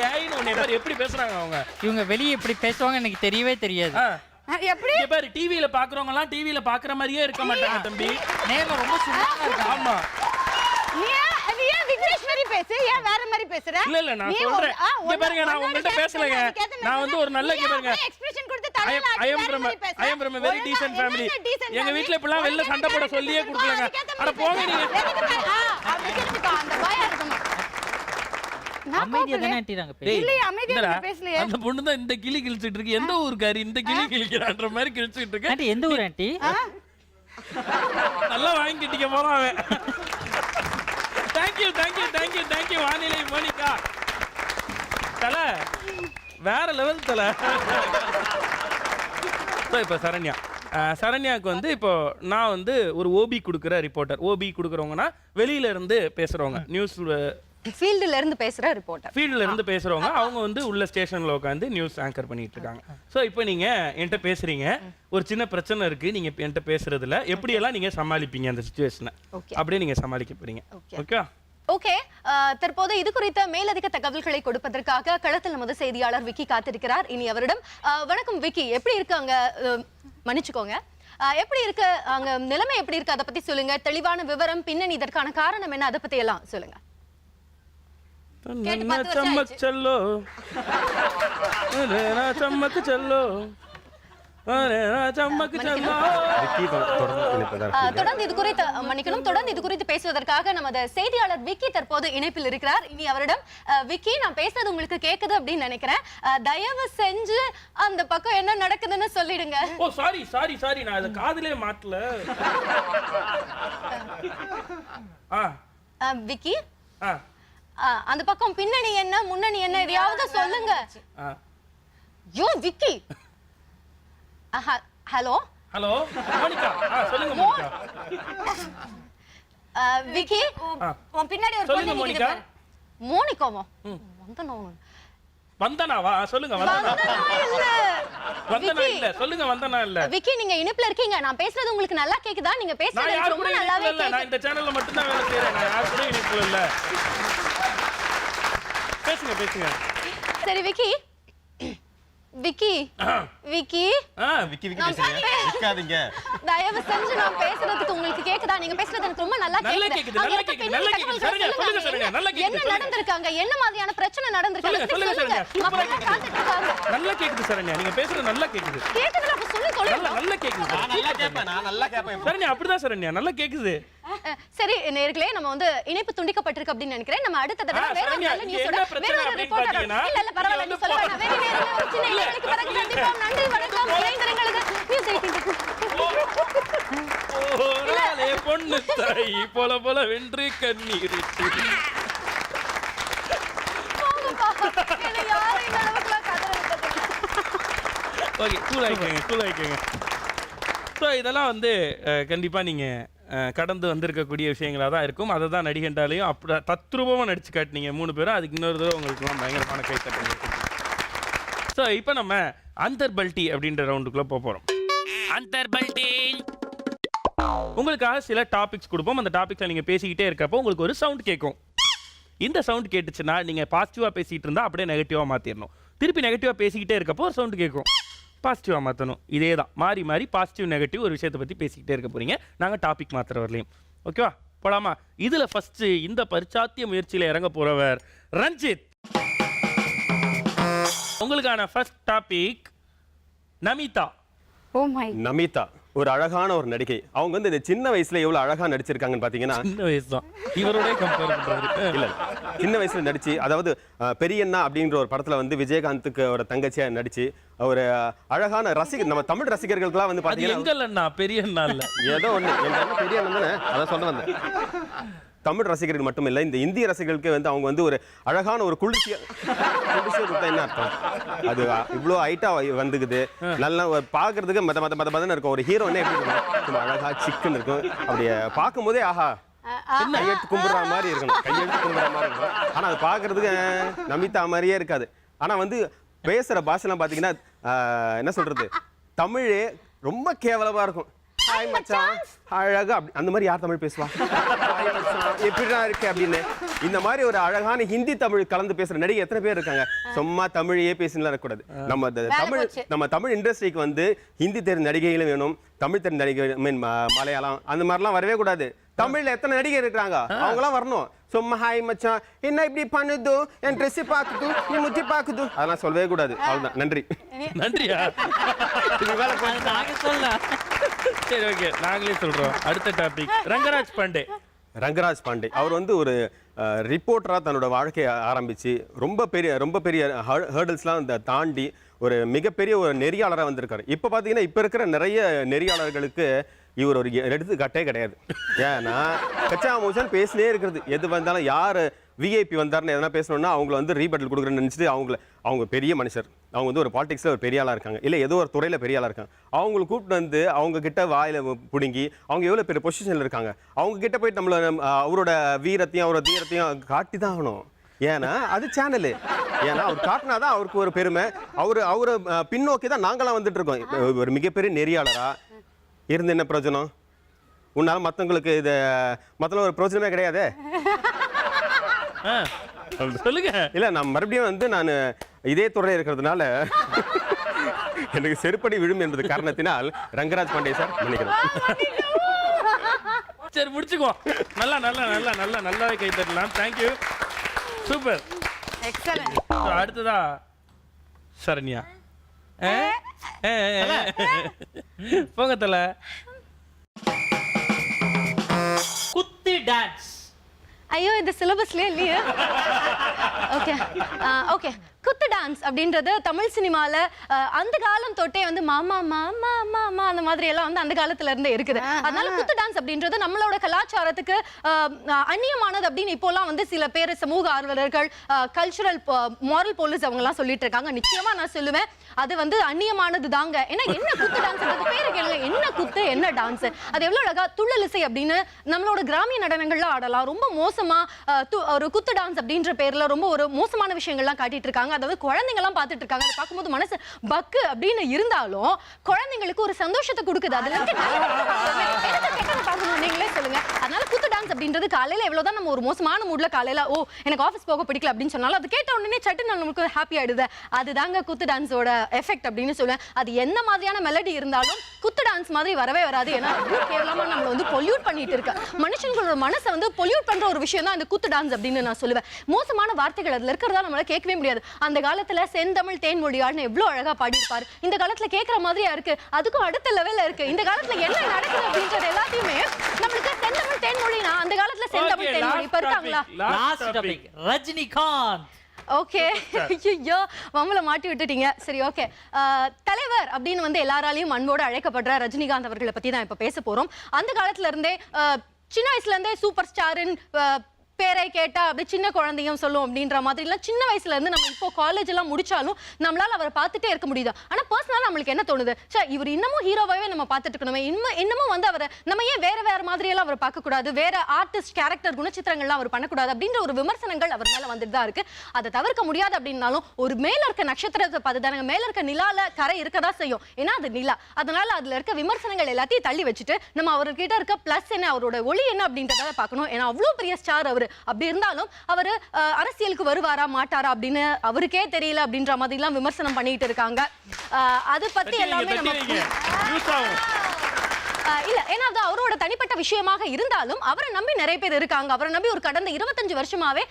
ஏய்னு உன்னை பாரு எப்படி பேசுறாங்க அவங்க. இவங்க வெளிய இப்படி பேசுவாங்க எனக்கு தெரியவே தெரியாது. எப்படி? இங்க பாரு டிவில பாக்குறவங்க எல்லாம் டிவில பாக்குற மாதிரியே இருக்க மாட்டாங்க தம்பி. நேர்ல ரொம்ப சும்மாவா இருக்காங்க. ஆமா. நீ விக்னேஷ் மாதிரி பேசு, ஏன் வேற மாதிரி பேசுற? இல்ல நான் சொல்றேன். இங்க பாருங்க நான் உங்கள்ட்ட பேசலங்க. நான் வந்து ஒரு நல்ல இங்க பாருங்க. எக்ஸ்பிரஷன் கொடுத்து தலையில I am from a very decent family. எங்க வீட்ல இப்பலாம் வெளில சண்டை போட சொல்லியே கொடுக்கலங்க. அட போங்க நீங்க. அந்த பயம் இருக்குமா? அமைதியா தான ஆண்டி நாங்க பேசுறோம். இல்ல அமைதியா பேசலையே. அந்த பொண்ணு தான் இந்த கிளி கிழிச்சிட்டு இருக்கு. எந்த ஊர்க்காரி இந்த கிளி கிழிக்கிறான்ற மாதிரி கிழிச்சிட்டு இருக்கு. ஆண்டி எந்த ஊர் ஆண்டி? நல்லா வாங்கிட்டிங்க போறான் அவன். Thank you வானிலை மோனிகா. தல வேற லெவல் தல. இப்போ சரண்யாவுக்கு வந்து இப்போ நான் வந்து ஒரு ஓபி கொடுக்குற ரிப்போர்ட்டர். ஓபி கொடுக்குறவங்கன்னா வெளியில இருந்து பேசுறவங்க, நியூஸ் ஃபீல்டுல இருந்து பேசுற ரிப்போர்ட்டர். ஃபீல்டுல இருந்து பேசுறவங்க அவங்க வந்து உள்ள ஸ்டேஷன்ல உட்காந்து நியூஸ் ஆங்கர் பண்ணிட்டு இருக்காங்க. ஸோ இப்போ நீங்க என்கிட்ட பேசுறீங்க, ஒரு சின்ன பிரச்சனை இருக்கு, நீங்க என்கிட்ட பேசுறதுல எப்படியெல்லாம் நீங்க சமாளிப்பீங்க அந்த சிச்சுவேஷனை, அப்படியே நீங்க சமாளிக்க போறீங்க. Okay okay. தற்போது இது குறித்த மேலதிக தகவல்களை கொடுப்பதற்காக களத்தில் நமது செய்தியாளர் விக்கி காத்திருக்கிறார். இனி அவரிடம் வணக்கம் விக்கி, எப்படி இருக்காங்க? மன்னிச்சுக்கோங்க, எப்படி இருக்கு அங்க நிலைமை, எப்படி இருக்கு அதை பத்தி சொல்லுங்க. தெளிவான விவரம், பின்னணி, இதற்கான காரணம் என்ன, அதை பத்தி எல்லாம் சொல்லுங்க. चमक चलो चमक चलो தொடர்ந்து இது குறித்து மன்னிக்கணும், தொடர்ந்து இது குறித்து பேசுவதற்காக நமது செய்தியாளர் விக்கி தற்போது இணைப்பில் இருக்கிறார். இனி அவரிடம் விக்கி, நான் பேசுறது உங்களுக்கு கேக்குது அப்படின்னு நினைக்கிறேன், தயவு செஞ்சு அந்த பக்கம் என்ன நடக்குதுன்னு சொல்லிடுங்க. ஓ சாரி நான் அத காதுலயே மாட்டல. விக்கி அந்த பக்கம் பின்னணி என்ன முன்னணி என்ன எதையாவது சொல்லுங்க. யோ விக்கி. ஹலோ மோனிகா சொல்லுங்க மோனிகா. விக்கி உன் பின்னாடி ஒரு பொண்ணு நிக்குது. மோனிகாவா? வந்தனாவா? சொல்லுங்க. இல்ல வந்தனா விக்கி. இல்ல சொல்லுங்க வந்தனா இல்ல விக்கி நீங்க இணைப்புல இருக்கீங்க நான் பேசுறது உங்களுக்கு நல்லா கேக்குதா நீங்க நான் பேசுறது யாரு ரொம்ப கூட நல்லாவே இணைப்புல இல்ல நான் கேக்குது இந்த சேனல்ல மட்டும் தான் வேலை செய்றேன் நான் யாரு கூட இணைப்புல இல்ல பேசுங்க பேசுங்க சரி விக்கி விக்கி விக்கி விக்கி விக்கி பேசுறீங்க நிக்காதீங்க தயவு செஞ்சு நான் பேசுறதுக்கு உங்களுக்கு கேக்குதா நீங்க பேசுறது எனக்கு ரொம்ப நல்லா நல்லா கேக்குது கேக்குது, அங்க நல்லா இருக்க கேக்குது, பெண்கள் நல்லா கேக்குது. தகவல்களை சரிங்க, சொல்லுங்க, சொல்லுங்க. சரிங்க, நல்லா கேக்குது, என்ன சொல்லுங்க. நடந்திருக்காங்க என்ன மாதிரியான பிரச்சனை நடந்திருக்காங்க சொல்லுங்க, சொல்லுங்க, சொல்லுங்க சரண்யா. மக்கள் காத்துட்டு இருக்காங்க நல்லா கேக்குது சரண்யா நீங்க பேசுறது நல்லா கேக்குது கேக்குதுல அப்ப சொல்லி நல்லா தொலைங்க நல்லா கேக்குது நான் நல்லா கேட்பேன் சரண்யா அப்படிதான் சரண்யா நல்லா கேக்குது சரி நேர்களே நம்ம வந்து இணைப்பு துண்டிக்கப்பட்டிருக்கு அப்படின்னு நினைக்கிறேன் நம்ம அடுத்த தடவை வேற ஒரு சரண்யா, நல்ல இங்க நியூஸோட என்ன பிரச்சனை வேற ஒரு அப்படின்னு ரிப்போர்ட்டர் பாத்தீங்கன்னா, இல்ல இல்ல பரவாயில்ல இங்க நீ சொல்ல வேணாம் வேற நேரத்துல ஒரு சின்ன இல்ல, இடைவெளிக்கு பிறகு இல்ல. சந்திப்போம் நன்றி வணக்கம் இணைந்திருங்களுக்கு நியூஸ் 18 ஓராளே பொண்ணு தாய் போல போல வென்று கண்ணீர் என்ன யாரும் இந்த அளவுக்குலாம் கதற விட்டது ஓகே கூல் ஆயிக்கங்க ஸோ இதெல்லாம் வந்து கண்டிப்பா நீங்க கடந்து வந்திருக்கக்கூடிய விஷயங்களா தான் இருக்கும் அதை தான் நடிகண்டாலையும் அப்படி தத்ரூபமாக நடிச்சு காட்டினீங்க 3 பேரும் அதுக்கு இன்னொரு தடவை உங்களுக்குலாம் பயங்கரமான கைத்தட்டல் ஸோ இப்போ நம்ம அந்தர்பல்டி அப்படின்ற ரவுண்டுக்குள்ளே போக போகிறோம் அந்தர்பல்டி உங்களுக்காக சில டாபிக்ஸ் கொடுப்போம் அந்த டாபிக்ஸை நீங்கள் பேசிக்கிட்டே இருக்கப்போ உங்களுக்கு ஒரு சவுண்ட் கேட்கும் இந்த சவுண்ட் கேட்டுச்சுன்னா நீங்கள் பாசிட்டிவாக பேசிகிட்டு இருந்தால் அப்படியே நெகட்டிவாக மாற்றிடணும் திருப்பி நெகட்டிவாக பேசிக்கிட்டே இருக்கப்போ ஒரு சவுண்ட் கேட்கும் பாசிட்டிவாக மாற்றணும் இதே தான் மாறி மாறி பாசிட்டிவ் நெகட்டிவ் ஒரு விஷயத்தை பற்றி பேசிக்கிட்டே இருக்க போகிறீங்க நாங்கள் டாபிக் மாற்றுற வரலையும் ஓகேவா போலாமா இதில் ஃபஸ்ட்டு இந்த பரிச்சாத்திய முயற்சியில் இறங்க போகிறவர் ரஞ்சித் உங்களுக்கான first topic Namitha oh my Namitha ஒரு அழகான ஒரு நடிகை அவங்க வந்து இந்த சின்ன வயசுல எவ்வளவு அழகா நடிச்சிருக்காங்கன்னு பாத்தீங்கன்னா சின்ன வயசு தான் இவரோட கம்பேர் பண்ணுறாரு இல்ல சின்ன வயசுல நடிச்சு அதாவது பெரியண்ணா அப்படின்ற ஒரு படத்துல வந்து விஜயகாந்துக்கு ஒரு தங்கச்சியா நடிச்சு ஒரு அழகான ரசிகர் நம்ம தமிழ் ரசிகர்களுக்கெல்லாம் வந்து அது பாத்தீங்கன்னா எங்கள் அண்ணா பெரிய அண்ணா இல்ல ஏதோ ஒண்ணு எங்க அண்ணன் பெரிய அண்ணன் தானே அதான் சொல்ல வந்தேன் தமிழ் ரசிகர்கள் மட்டும் இல்ல இந்த இந்திய ரசிகர்களுக்கு வந்து அவங்க வந்து ஒரு அழகான ஒரு குளிர்ச்சியா கொடுத்தா என்ன அர்த்தம் அது இவ்வளோ ஹைட்டா வந்துக்குது நல்லா பாக்குறதுக்கு மதன்னு இருக்கும் ஒரு ஹீரோ என்ன எப்படி இருக்கும் ரொம்ப அழகா சிக்கன் இருக்கும் அப்படியே பார்க்கும்போதே ஆஹா கையெழுத்து கும்பிடுற மாதிரி இருக்கணும் கையெழுத்து கும்பிடுற மாதிரி இருக்கணும் ஆனா அது பாக்குறதுக்கு நமிதா மாதிரியே இருக்காது ஆனா வந்து பேசுற பாஷைலாம் பாத்தீங்கன்னா என்ன சொல்றது தமிழே ரொம்ப கேவலமா இருக்கும் ஹாய் மச்சான் அழகா அந்த மாதிரி யார் தமிழ் பேசுவா ஹாய் மச்சான் எப்படிடா இருக்கு அப்படின்னு இந்த மாதிரி ஒரு அழகான ஹிந்தி தமிழ் கலந்து பேசுற நடிகை எத்தனை பேர் இருக்காங்க சும்மா தமிழையே பேசினா இருக்கக்கூடாது நம்ம தமிழ் இண்டஸ்ட்ரிக்கு வந்து ஹிந்தி தெரிந்த நடிகைகளும் வேணும் தமிழ் தெரிந்த நடிகை மீன் மலையாளம் அந்த மாதிரிலாம் வரவே கூடாது தமிழ்ல எத்தனை நடிகை இருக்கிறாங்க அவங்களாம் வரணும் சும்மா ஹாய் மச்சான் என்ன இப்படி பண்ணுது என் ட்ரெஸ் பாக்குது நீ முத்தி பாக்குது அதெல்லாம் சொல்லவே கூடாது அவ்வளவுதான் நன்றி நன்றியா நாங்க சொல்லலாம் சரி ஓகே நாங்களே சொல்றோம் அடுத்த டாபிக் ரங்கராஜ் பாண்டே ரங்கராஜ் பாண்டே அவர் வந்து ஒரு ரிப்போர்ட்டராக தன்னோட வாழ்க்கையை ஆரம்பித்து ரொம்ப பெரிய ஹேர்டல்ஸ்லாம் தாண்டி ஒரு மிகப்பெரிய ஒரு நெறியாளராக வந்திருக்காரு இப்போ பார்த்தீங்கன்னா இப்போ இருக்கிற நிறைய நெறியாளர்களுக்கு இவர் ஒரு எடுத்துக்காட்டே கிடையாது ஏன்னா கச்சா மூச்சன் பேசினே இருக்கிறது எது வந்தாலும் யார் விஐபி வந்தாருன்னு எதனா பேசணும்னா அவங்கள வந்து ரீபட்டல் கொடுக்குறேன்னு நினச்சிட்டு அவங்க பெரிய மனுஷர் அவங்க வந்து ஒரு பாலிடிக்ஸில் ஒரு பெரிய ஆளாக இருக்காங்க இல்லை ஏதோ ஒரு துறையில் பெரிய ஆளாக இருக்காங்க அவங்களை கூப்பிட்டு வந்து அவங்க கிட்ட வாயில் பிடுங்கி அவங்க எவ்வளோ பெரிய பொசிஷனில் இருக்காங்க அவங்க கிட்ட போயிட்டு நம்மளை அவரோட வீரத்தையும் அவரோட தீரத்தையும் காட்டி தான் ஆகணும் ஏன்னா அது சேனலு ஏன்னா அவர் காட்டினாதான் அவருக்கு ஒரு பெருமை அவரை பின்னோக்கி தான் நாங்களாம் வந்துட்டு இருக்கோம் ஒரு மிகப்பெரிய நெறியாளராக இருந்து என்ன பிரயோஜனம் உன்னால மற்றவங்களுக்கு இது மற்ற ஒரு பிரயோஜனமே கிடையாது சொல்லுங்க இல்ல நான் மறுபடியும் வந்து நான் இதே துறையில் இருக்கிறதுனால எனக்கு செருப்படி விழும் என்பது காரணத்தினால் ரங்கராஜ் பாண்டே சார் நினைக்கிறேன் சரி முடிச்சுக்குவோம் நல்லாவே கை தட்டலாம் தேங்க்யூ சூப்பர் எக்ஸலென்ட் அடுத்ததா சரண்யா போங்க தல குத்து டான்ஸ் ஐயோ இந்த சிலபஸ்லயே இல்லையே ஓகே ஓகே குத்து டான்ஸ் அப்படின்றது தமிழ் சினிமால அந்த காலம் தொட்டே வந்து மாமா மாமா மாமா அந்த மாதிரி எல்லாம் வந்து அந்த காலத்துல இருந்தே இருக்குது அதனால குத்து டான்ஸ் அப்படின்றது நம்மளோட கலாச்சாரத்துக்கு அந்நியமானது அப்படின்னு இப்போலாம் வந்து சில பேர் சமூக ஆர்வலர்கள் கல்ச்சுரல் மாரல் போலீஸ் அவங்க எல்லாம் சொல்லிட்டு இருக்காங்க நிச்சயமா நான் சொல்லுவேன் அது வந்து அந்நியமானது தாங்க ஏன்னா என்ன குத்து டான்ஸ் பேரு கேளுங்க என்ன குத்து என்ன டான்ஸ், அது எவ்வளவு அழகா துள்ளல் இசை அப்படின்னு நம்மளோட கிராமிய நடனங்கள்ல ஆடலாம். ரொம்ப மோசமா ஒரு குத்து டான்ஸ் அப்படின்ற பேர்ல ரொம்ப ஒரு மோசமான விஷயங்கள்லாம் காட்டிட்டு இருக்காங்க. அதாவது குழந்தைங்க எல்லாம் பார்த்துட்டு இருக்காங்க. அதை பார்க்கும்போது மனசு பக்கு அப்படின்னு இருந்தாலும் குழந்தைங்களுக்கு ஒரு சந்தோஷத்தை கொடுக்குது. அதுல நீங்களே சொல்லுங்க. அதனால குத்து டான்ஸ் அப்படின்றது காலையில எவ்வளவுதான் நம்ம ஒரு மோசமான மூட்ல காலையில எனக்கு ஆஃபீஸ் போக பிடிக்கல அப்படின்னு சொன்னாலும் அது கேட்ட உடனே சட்டு நமக்கு ஹாப்பி ஆயிடுது. அதுதாங்க குத்து டான்ஸோட எஃபெக்ட் அப்படின்னு சொல்லுவேன். அது எந்த மாதிரியான மெலடி இருந்தாலும் குத்து டான்ஸ் மாதிரி வரவே வராது. ஏன்னா கேவலமா நம்மள வந்து பொல்யூட் பண்ணிட்டு இருக்க மனுஷங்களோட மனசை வந்து பொல்யூட் பண்ற ஒரு விஷயம் தான் இந்த குத்து டான்ஸ் அப்படின்னு நான் சொல்லுவேன். மோசமான வார்த்தைகள் அதுல இருக்கிறதா நம்மளால கேட்கவே முடியாது. அந்த காலத்துல செந்தமிழ் தேன்மொழியாள்னு எவ்வளவு அழகா பாடியிருப்பாரு. இந்த காலத்துல கேட்கிற மாதிரியா இருக்கு. அதுக்கும் அடுத்த லெவல்ல இருக்கு. இந்த காலத்துல என்ன நடக்குது அப்படின்றது எல்லாத்தையுமே நம்மளுக்கு செந்தமிழ் தேன்மொழினா அந்த காலத்துல செந்தமிழ் தேன்மொழி இப்ப இருக்காங்களா? Last topic Rajinikanth. ஓகே, ஐயோ மம்மல மாட்டி விட்டுட்டீங்க. சரி, ஓகே. தலைவர் அப்படின்னு வந்து எல்லாராலையும் அன்போடு அழைக்கப்படுற ரஜினிகாந்த் அவர்களை பத்தி தான் இப்ப பேச போறோம். அந்த காலத்துல இருந்தே சின்ன வயசுல இருந்தே சூப்பர் ஸ்டாரின் பேரை கேட்டா அப்படி சின்ன குழந்தையும் சொல்லும் அப்படின்ற மாதிரி எல்லாம் சின்ன வயசுல இருந்து நம்ம இப்போ காலேஜ் எல்லாம் முடிச்சாலும் நம்மளால அவரை பார்த்துட்டே இருக்க முடியுது. ஆனா பர்சனலா நம்மளுக்கு என்ன தோணுது, இவர் இன்னமும் ஹீரோவாவே நம்ம பார்த்துட்டு இருக்கணுமே, இன்னமும் வந்து அவரை நம்ம ஏன் வேற மாதிரி எல்லாம் அவரை பார்க்க கூடாது, வேற ஆர்டிஸ்ட் கேரக்டர் குணச்சித்திரங்கள்லாம் அவர் பண்ணக்கூடாது அப்படின்ற ஒரு விமர்சனங்கள் அவர் மேல வந்துட்டு தான் இருக்கு. அதை தவிர்க்க முடியாது அப்படின்னாலும் ஒரு மேல இருக்க நட்சத்திரத்தை பார்த்து தானே மேல இருக்க நிலால கரை இருக்கதா செய்யும். ஏன்னா அது நிலா. அதனால அதுல இருக்க விமர்சனங்கள் எல்லாத்தையும் தள்ளி வச்சுட்டு நம்ம அவர்கிட்ட இருக்க பிளஸ் என்ன, அவரோட ஒளி என்ன அப்படின்றத பார்க்கணும். ஏன்னா அவ்வளவு பெரிய ஸ்டார் அவரு. அப்படி இருந்தாலும் அவரு அரசியலுக்கு வருவாரா மாட்டாரா அப்படின்னு அவருக்கே தெரியல அப்படின்ற மாதிரி எல்லாம் விமர்சனம் பண்ணிட்டு இருக்காங்க. அது பத்தி எல்லாமே இல்ல, ஏன்னா அது அவரோட தனிப்பட்ட விஷயமாக இருந்தாலும் அவரை நம்பி நிறைய பேர் இருக்காங்க. அவரை நம்பி ஒரு கடந்த 25 வருஷமாவே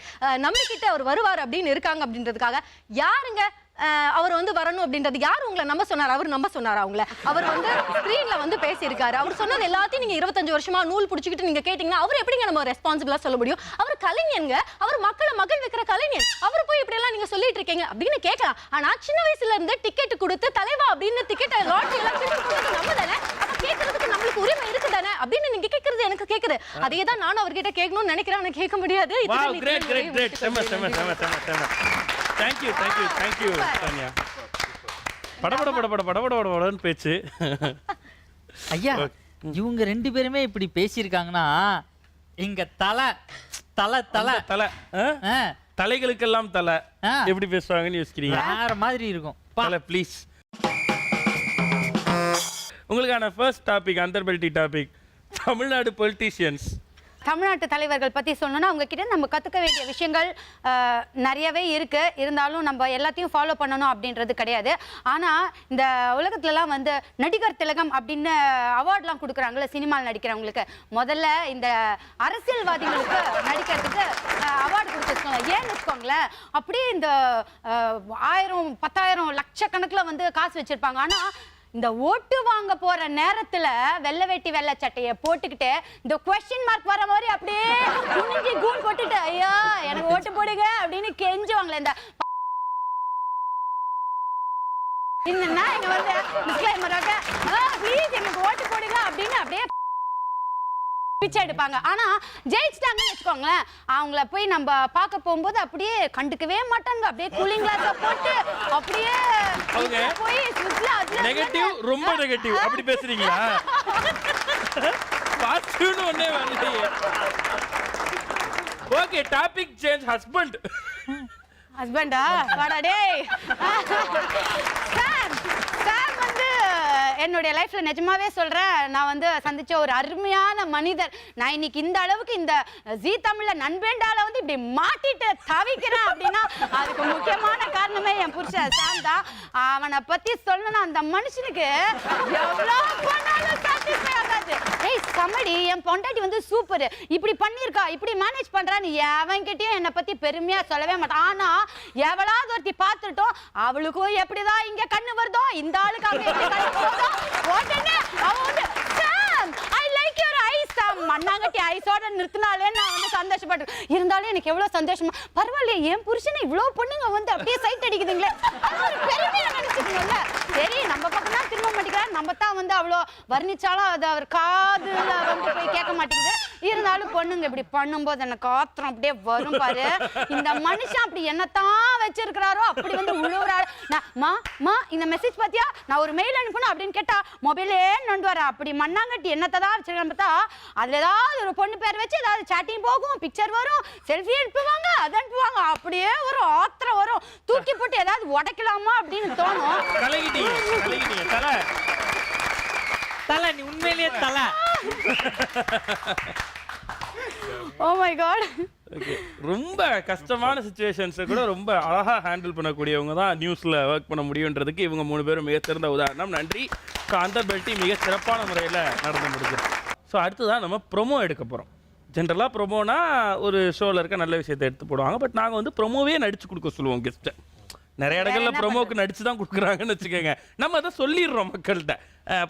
நம்பிக்கிட்டு அவர் வருவார் அப்படின்னு இருக்காங்க. அப்படின்றதுக்காக யாருங்க அவர் வந்து வரணும் அப்படின்றது யார் உங்களை நம்ப சொன்னார்? அவர் நம்ப சொன்னார் அவங்கள? அவர் வந்து ஸ்கிரீன்ல வந்து பேசியிருக்காரு. அவர் சொன்னது எல்லாத்தையும் நீங்க 25 வருஷமா நூல் பிடிச்சிக்கிட்டு நீங்க கேட்டீங்கன்னா அவர் எப்படிங்க நம்ம ரெஸ்பான்சிபிளா சொல்ல முடியும்? அவர் கலைஞங்க, அவர் மக்களை மகிழ் வைக்கிற கலைஞர். அவர் போய் இப்படி எல்லாம் நீங்க சொல்லிட்டு இருக்கீங்க அப்படின்னு கேட்கலாம். ஆனா சின்ன வயசுல இருந்து டிக்கெட் கொடுத்து தலைவா அப்படின்னு டிக்கெட் லாட்டரி எல்லாம் நம்ம தானே, அப்ப கேட்கறதுக்கு நம்மளுக்கு உரிமை இருக்கு தானே அப்படின்னு நீங்க கேட்கறது எனக்கு கேட்குது. அதே தான் நானும் அவர்கிட்ட கேட்கணும்னு நினைக்கிறேன். எனக்கு கேட்க முடியாது. Thank you Tanya. படபடன்னு பேச்சு. ஐயா, இவங்க ரெண்டு பேருமே இப்படி பேசியிருக்காங்கன்னா எங்க தலை தலைகளுக்கெல்லாம் தலை எப்படி பேசுவாங்கன்னு யோசிக்கிறீங்க? வேற மாதிரி இருக்கும். தலை ப்ளீஸ். உங்களுக்கான ஃபர்ஸ்ட் டாபிக் அந்தர்பல்டி டாபிக், தமிழ்நாடு பொலிட்டீஷியன்ஸ். தமிழ்நாட்டு தலைவர்கள் பற்றி சொல்லணும்னா அவங்க கிட்ட நம்ம கற்றுக்க வேண்டிய விஷயங்கள் நிறையவே இருக்கு. இருந்தாலும் நம்ம எல்லாத்தையும் ஃபாலோ பண்ணணும் அப்படின்றது கிடையாது. ஆனால் இந்த உலகத்துலலாம் வந்து நடிகர் திலகம் அப்படின்னு அவார்ட்லாம் கொடுக்குறாங்களே சினிமாவில் நடிக்கிறவங்களுக்கு, முதல்ல இந்த அரசியல்வாதிகளுக்கு நடிக்கிறதுக்கு அவார்டு கொடுத்துருக்கோங்க. ஏன்னு வச்சுக்கோங்களேன், அப்படியே இந்த 1000 10,000 லட்சக்கணக்கில் வந்து காசு வச்சுருப்பாங்க. ஆனால் இந்த ஓட்டு வாங்க போற நேரத்துல வெள்ளை வேட்டி வெள்ளை சட்டையை போட்டுக்கிட்டு இந்த கொஸ்டின் மார்க் வர மாதிரி அப்படியே குனிஞ்சி கூன் போட்டுட்டு ஐயா எனக்கு ஓட்டு போடுங்க அப்படின்னு கெஞ்சுவாங்களே. இந்த என்னன்னா இங்க வந்து டிஸ்க்ளைமராக ப்ளீஸ் எனக்கு ஓட்டு போடுங்க அப்படின்னு அப்படியே பிச்சை எடுப்பாங்க. ஆனா ஜெயிச்சிட்டாங்கன்னு வச்சுக்கோங்களேன், அவங்கள போய் நம்ம பார்க்க போகும்போது அப்படியே கண்டுக்கவே மாட்டாங்க. அப்படியே கூலிங் கிளாஸ் போட்டு அப்படியே போய் நெகட்டிவ், ரொம்ப நெகட்டிவ் அப்படி பேசுறீங்களா? பாசிட்டிவ்னு ஒண்ணே வரலையே. Okay, topic change. ஹஸ்பண்டா வாடா டேய். சார் வந்து என்னுடைய லைஃப்ல நிஜமாவே சொல்றேன், நான் வந்து சந்திச்ச ஒரு அருமையான மனிதர். நான் இன்னைக்கு இந்த அளவுக்கு இந்த ஜீ தமிழ்ல நண்பேண்டால வந்து இப்படி மாட்டிட்டு தவிக்கிறேன் அப்படின்னா அதுக்கு முக்கியமான காரணமே என் புருஷன் சாம் தான். அவனை பத்தி சொல்லணும்னா அந்த மனுஷனுக்கு எவ்வளவு பண்ணாலும் சாட்டிஸ்ஃபை ஆகாது. ஏய் சமடி, என் பொண்டாட்டி வந்து சூப்பர், இப்படி பண்ணிருக்கா, இப்படி மேனேஜ் பண்றான்னு எவன்கிட்டயும் என்னை பத்தி பெருமையா சொல்லவே மாட்டான். ஆனா எவளாவது ஒருத்தி பார்த்துட்டோம், அவளுக்கும் எப்படிதான் இங்க கண்ணு வருதோ இந்த ஆளுக்கு அங்க எப்படி கண்ணு வருதோ உடனே அவ வந்து Sam I like your eyes Sam மண்ணாங்கட்டி ஐஸோட நிறுத்தினாலே நான் வந்து சந்தோஷப்பட்டேன். இருந்தாலும் எனக்கு எவ்வளவு சந்தோஷமா, பரவாயில்லையே என் புருஷனை இவ்வளவு பொண்ணுங்க வந்து அப்படியே சைட் அடிக்குதுங்களே, அது ஒரு பெருமையா நினைச்சுக்கணும்ல. சரி நம்ம பக்கம் தான் திரும்ப மாட்டேங்கிறார், நம்ம தான் வந்து அவ்வளோ வர்ணிச்சாலும் அது அவர் காதுல வந்து போய் கேட்க மாட்டேங்குது. இருந்தாலும் பொண்ணுங்க இப்படி பண்ணும்போது எனக்கு ஆத்திரம் அப்படியே வரும் பாரு. இந்த மனுஷன் அப்படி என்னத்தான் வச்சிருக்கிறாரோ அப்படி வந்து உழுவுறாரு. மா இந்த மெசேஜ் பாத்தியா, நான் ஒரு மெயில் அனுப்பணும் அப்படின்னு கேட்டா மொபைலே நண்டு வர அப்படி மண்ணாங்கட்டி என்னத்தை தான் வச்சிருக்கான்னு பார்த்தா அதுல ஏதாவது ஒரு பொண்ணு பேர் வச்சு ஏதாவது சாட்டிங் போகும், பிக்சர் வரும், செல்ஃபி அனுப்புவாங்க, அதை அனுப்புவாங்க. அப்படியே ஒரு ஆத்திரம் வரும். தூக்கி போட்டு ஏதாவது உடைக்கலாமா அப்படின்னு தோணும். தலை நீ உண்மையிலேயே தலை. Oh my god. ரொம்ப கஷ்டமான சிச்சுவேஷன்ஸை கூட ரொம்ப அழகா ஹேண்டில் பண்ணக்கூடியவங்க தான் நியூஸ்ல ஒர்க் பண்ண முடியுன்றதுக்கு இவங்க 3 பேரும் மிக சிறந்த உதாரணம். நன்றி. அந்த பெல்ட்டி மிக சிறப்பான முறையில் நடந்து முடிஞ்சிருக்கு. ஸோ அடுத்ததான் நம்ம ப்ரொமோ எடுக்க போகிறோம். ஜென்ரலாக ப்ரொமோனா ஒரு ஷோவில் இருக்க நல்ல விஷயத்தை எடுத்து போடுவாங்க. பட் நாங்கள் வந்து ப்ரொமோவே நடிச்சு கொடுக்க சொல்லுவோம் கெஸ்ட்டை. நிறைய இடங்களில் ப்ரொமோக்கு நடிச்சு தான் கொடுக்குறாங்கன்னு வச்சுக்கோங்க. நம்ம அதை சொல்லிடுறோம் மக்கள்கிட்ட.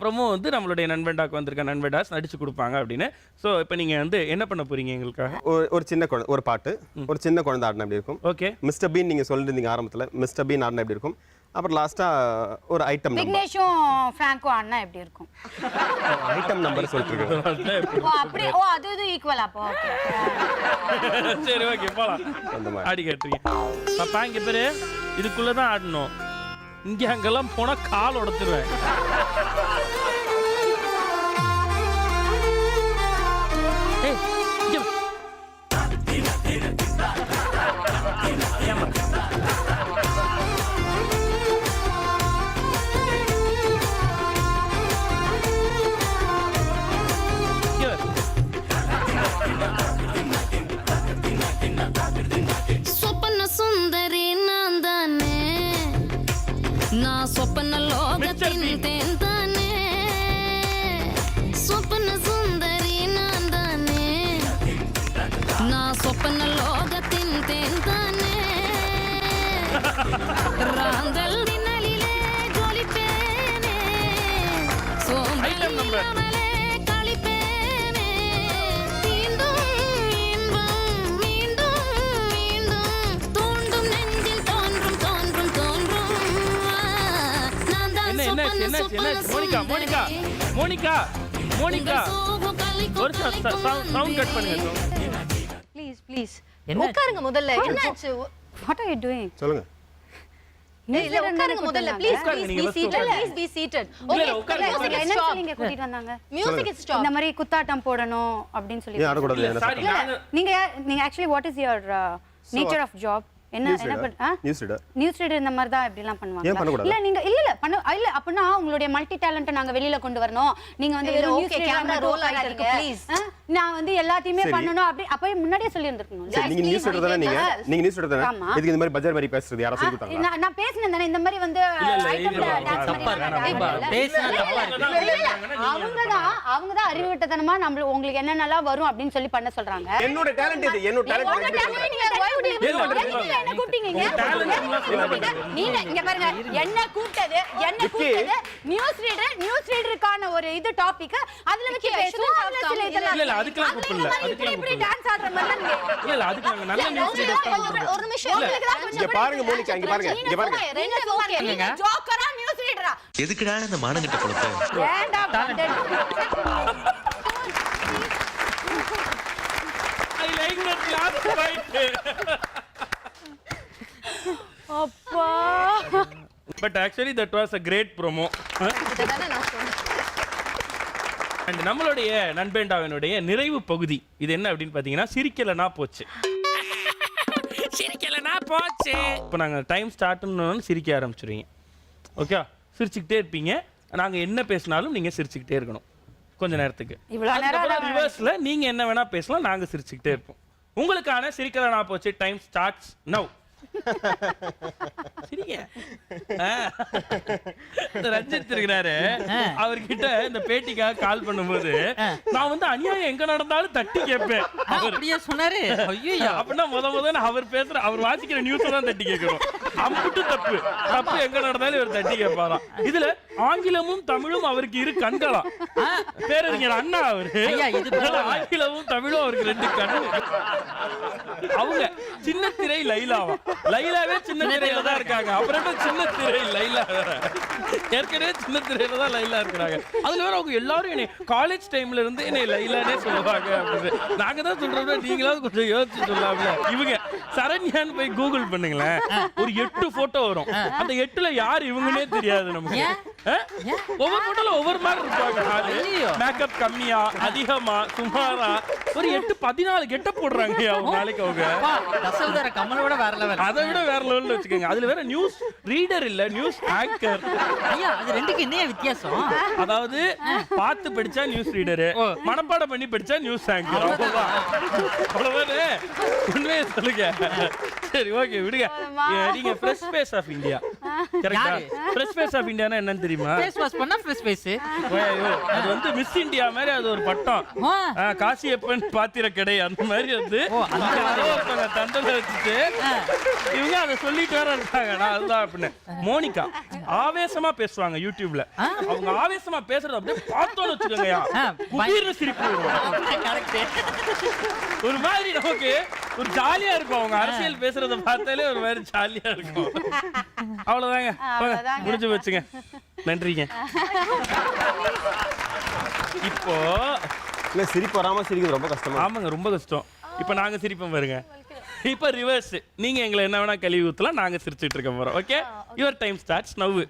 ப்ரொமோ வந்து நம்மளுடைய நண்பண்டாக்கு வந்திருக்க நண்பண்டாஸ் நடிச்சு கொடுப்பாங்க அப்படின்னு. ஸோ இப்போ நீங்கள் வந்து என்ன பண்ண போறீங்க எங்களுக்காக? ஒரு சின்ன குழந்தை, ஒரு பாட்டு, ஒரு சின்ன குழந்தை ஆடினா எப்படி இருக்கும்? ஓகே. மிஸ்டர் பீன் நீங்கள் சொல்லிருந்தீங்க ஆரம்பத்தில். மிஸ்டர் பீன் ஆடினா எப்படி இருக்கும்? அப்புறம் லாஸ்ட்டாக ஒரு ஐட்டம் நம்பர். விக்னேஷும் ஃப்ராங்கோ ஆடினா எப்படி இருக்கும்? ஐட்டம் நம்பர் சொல்லிட்டு ஓ அப்படியே. ஓ அது இது ஈக்குவல் அப்போ. ஓகே சரி ஓகே போகலாம். ஆடி கேட்டுருங்க பாப்பா. இங்கே பேர் இதுக்குள்ளே தான் ஆடணும். இங்கே அங்கெல்லாம் போனால் கால் உடச்சிருவேன். சொப்பன சுந்தரி நான் தானே, நான் சொப்பன லோகத்தின் தேன் தானே. சொப்பன சுந்தரி நான் தானே, நான் சொப்பன லோகத்தின் தேன் தானே. ராந்தல் தினலிலே ஜொலிப்பேனே, சோம்பல் இல்லாமலே களிப்பேனே. தீண்டும் இன்பம் மீண்டும் மீண்டும் தோண்டும் நெஞ்சில் தோன்றும் தோன்றும் தோன்றும். நான் தான் என்ன மோனிகா மோனிகா மோனிகா மோனிகா ஒரு சவுண்ட் கட் பண்ணுங்க. ப்ளீஸ் ப்ளீஸ் என்ன? உட்காருங்க முதல்ல. என்னாச்சு? What are you doing? சொல்லுங்க. இல்ல உட்காருங்க முதல்ல. Please please be seated. Please be seated. Okay music is stop. நீங்க கூட்டிட்டு வந்தாங்க. Music is stop. இந்த மாதிரி குத்தாட்டம் போடணும் அப்படினு சொல்லி. ஏன் ஆடக்கூடாது? என்ன சாரி நீங்க actually what is your nature of job? என்ன நியூஸ் ரீடர். நியூஸ் ரீடர் இந்த மாதிரி தான் இப்படி எல்லாம் பண்ணுவாங்க. ஏன் பண்ணக்கூடாது? இல்ல நீங்க இல்ல இல்ல அப்படினா உங்களுடைய மல்டி டேலண்ட்டை நாங்க வெளியில கொண்டு வரணும். நீங்க வந்து வெறும் நியூஸ் கேமரா ரோல் ஆயிட்டு இருக்கு ப்ளீஸ். நான் வந்து எல்லாத்தையுமே பண்ணனும் அப்படி அப்பவே முன்னாடியே சொல்லி இருந்திருக்கணும். சரி நீங்க நியூஸ் ரீடர் தானே? நீங்க நியூஸ் ரீடர் தானே? இதுக்கு இந்த மாதிரி பஜார் மாதிரி பேசுறது யாரா சொல்லி கொடுத்தாங்களா? நான் பேசினேன் தானே இந்த மாதிரி வந்து ஐட்டம்ல டான்ஸ் பண்ணி பேசினா தப்பா இருக்கு. அவங்க தான் அறிவுட்டத்தனமா நம்ம உங்களுக்கு என்னென்னலாம் வரும் அப்படின்னு சொல்லி பண்ண சொல்றாங்க. என்னோட டேலண்ட் இது. என்னோட டேலண்ட் என்ன கூப்பிட்டீங்க? நீங்க இங்க பாருங்க. என்ன கூப்பிட்டது நியூஸ் ரீடருக்கான ஒரு இது டாபிக். அதுல வச்சு பேசுறோம். இல்ல அதுக்கெல்லாம் கூப்பிடல. அதுக்கெல்லாம் இப்படி டான்ஸ் ஆடுற மாதிரி இல்ல அதுக்கு நாங்க நல்ல நியூஸ் ரீடர். ஒரு நிமிஷம். இங்க பாருங்க மோனிகா, இங்க பாருங்க. இங்க பாருங்க. ரெண்டு ஓகே. ஜோக்கரா நியூஸ் ரீடரா? எதுக்குடா இந்த மானங்கிட்ட பொழப்பு? வேண்டாம். I like that last fight. அப்பா. But actually that was a great promo. இதுதானே நான் சொன்னேன். அண்ட் நம்மளுடைய நண்பேண்டாவினுடைய நிறைவு பகுதி இது என்ன அப்படின்னு பார்த்தீங்கன்னா சிரிக்கலனா போச்சு. சிரிக்கலனா போச்சு. இப்போ நாங்கள் டைம் ஸ்டார்ட்னு சிரிக்க ஆரம்பிச்சிருவீங்க. ஓகே, சிரிச்சுக்கிட்டே இருப்பீங்க. நாங்கள் என்ன பேசினாலும் நீங்கள் சிரிச்சுக்கிட்டே இருக்கணும் கொஞ்ச நேரத்துக்கு. ரிவர்ஸில் நீங்கள் என்ன வேணால் பேசலாம், நாங்கள் சிரிச்சுக்கிட்டே இருப்போம். உங்களுக்கான சிரிக்கலனா போச்சு டைம் ஸ்டார்ட்ஸ் நவ். ரஞ்சித் இருக்கிறாரு, அவர்கிட்ட இந்த பேட்டிக்காக கால் பண்ணும்போது நான் வந்து அநியாயம் எங்க நடந்தாலும் தட்டி கேட்பேன். அப்படியே சொன்னாரு. அப்படின்னா முதல்ல அவர் பேசுற அவர் வாசிக்கிற நியூஸ் தான் தட்டி கேட்கணும். அம்புட்டு தப்பு தப்பு எங்க நடந்தாலும் இவர் தட்டி கேட்பாராம். இதுல ஆங்கிலமும் தமிழும் அவருக்கு இரு கண்களா. பேரறிஞர் அண்ணா அவரு. ஐயா, இது பரவாயில்ல. ஆங்கிலமும் தமிழும் அவருக்கு 2 கண்ணு. அவங்க சின்ன திரை லைலாவா. லைலாவே சின்ன திரையில தான் இருக்காங்க. அப்புறம் சின்ன திரை லைலா வேற. ஏற்கனவே சின்ன திரையில தான் லைலா இருக்கிறாங்க. அதுல வேற அவங்க எல்லாரும் என்னை காலேஜ் டைம்ல இருந்து என்னை லைலானே சொல்லுவாங்க அப்படின்னு. நாங்க தான் சொல்றோம், நீங்களாவது கொஞ்சம் யோசிச்சு சொல்லாமல. இவங்க சரண்யான்னு போய் கூகுள் பண்ணுங்களேன், ஒரு 8 போட்டோ வரும். அந்த 8ல யார் இவங்கன்னே தெரியாது நமக்கு. ஒவ்வொரு போட்டோல ஒவ்வொரு மாதிரி இருப்பாங்க. மேக்கப் கம்மியா, அதிகமா, சுமாரா, ஒரு 8-14 கெட்ட போடுறாங்க அவங்க நாளைக்கு. அவங்க தசவதார கமலோட வேற லெவல். அதை விட வேற லெவல்ல வச்சுக்கோங்க. அதுல வேற நியூஸ் ரீடர் இல்ல, நியூஸ் ஆங்கர். ஐயா, அது ரெண்டுக்கு என்ன வித்தியாசம்? அதாவது பார்த்து படிச்சா நியூஸ் ரீடரு, மனப்பாடம் பண்ணி படிச்சா நியூஸ் ஆங்கர். அவ்வளவுதானே? உண்மையை சொல்லுங்க. சரி, ஓகே, விடுங்க. நீங்க ஃப்ரெஷ் ஃபேஸ் ஆஃப் இந்தியா, கரெக்ட்டா? ஃப்ரெஷ் ஃபேஸ் ஆஃப் இந்தியானா என்னன்னு தெரியுமா? ஃபேஸ் வாஷ் பண்ணா ஃப்ரெஷ் ஃபேஸ். ஐயோ, அது வந்து மிஸ் இந்தியா மாதிரி அது ஒரு பட்டம். காசியப்பன் பாத்திர கடை அந்த மாதிரி வந்து ஒருத்தவங்க தண்டனை வச்சுட்டு இவங்க அதை சொல்லிட்டு வேற இருக்காங்க. நான் அதுதான் அப்படின்னு. மோனிகா ஆவேசமா பேசுவாங்க யூடியூப்ல. அவங்க ஆவேசமா பேசுறது அப்படியே பார்த்தோன்னு வச்சுக்கோங்கயா, குபீர்னு சிரிப்பு வரும். ஒரு மாதிரி நமக்கு ஒரு ஜாலியா இருக்கும். அவங்க அரசியல் பேசுறத பார்த்தாலே ஒரு மாதிரி ஜாலியா இருக்கும். அவ்வளவுதாங்க, முடிஞ்சு வச்சுங்க. நன்றிங்க. இப்போ சிரிப்பு வராம சிரிக்கிறது ரொம்ப கஷ்டமா. ஆமாங்க, ரொம்ப கஷ்டம். இப்ப நாங்க சிரிப்போம் பாருங்க. இப்ப ரிவர்ஸ், நீங்க எங்களை என்ன வேணா கழுவி ஊத்தலாம், நாங்க சிரிச்சிட்டு இருக்க போறோம். Okay, your time starts now.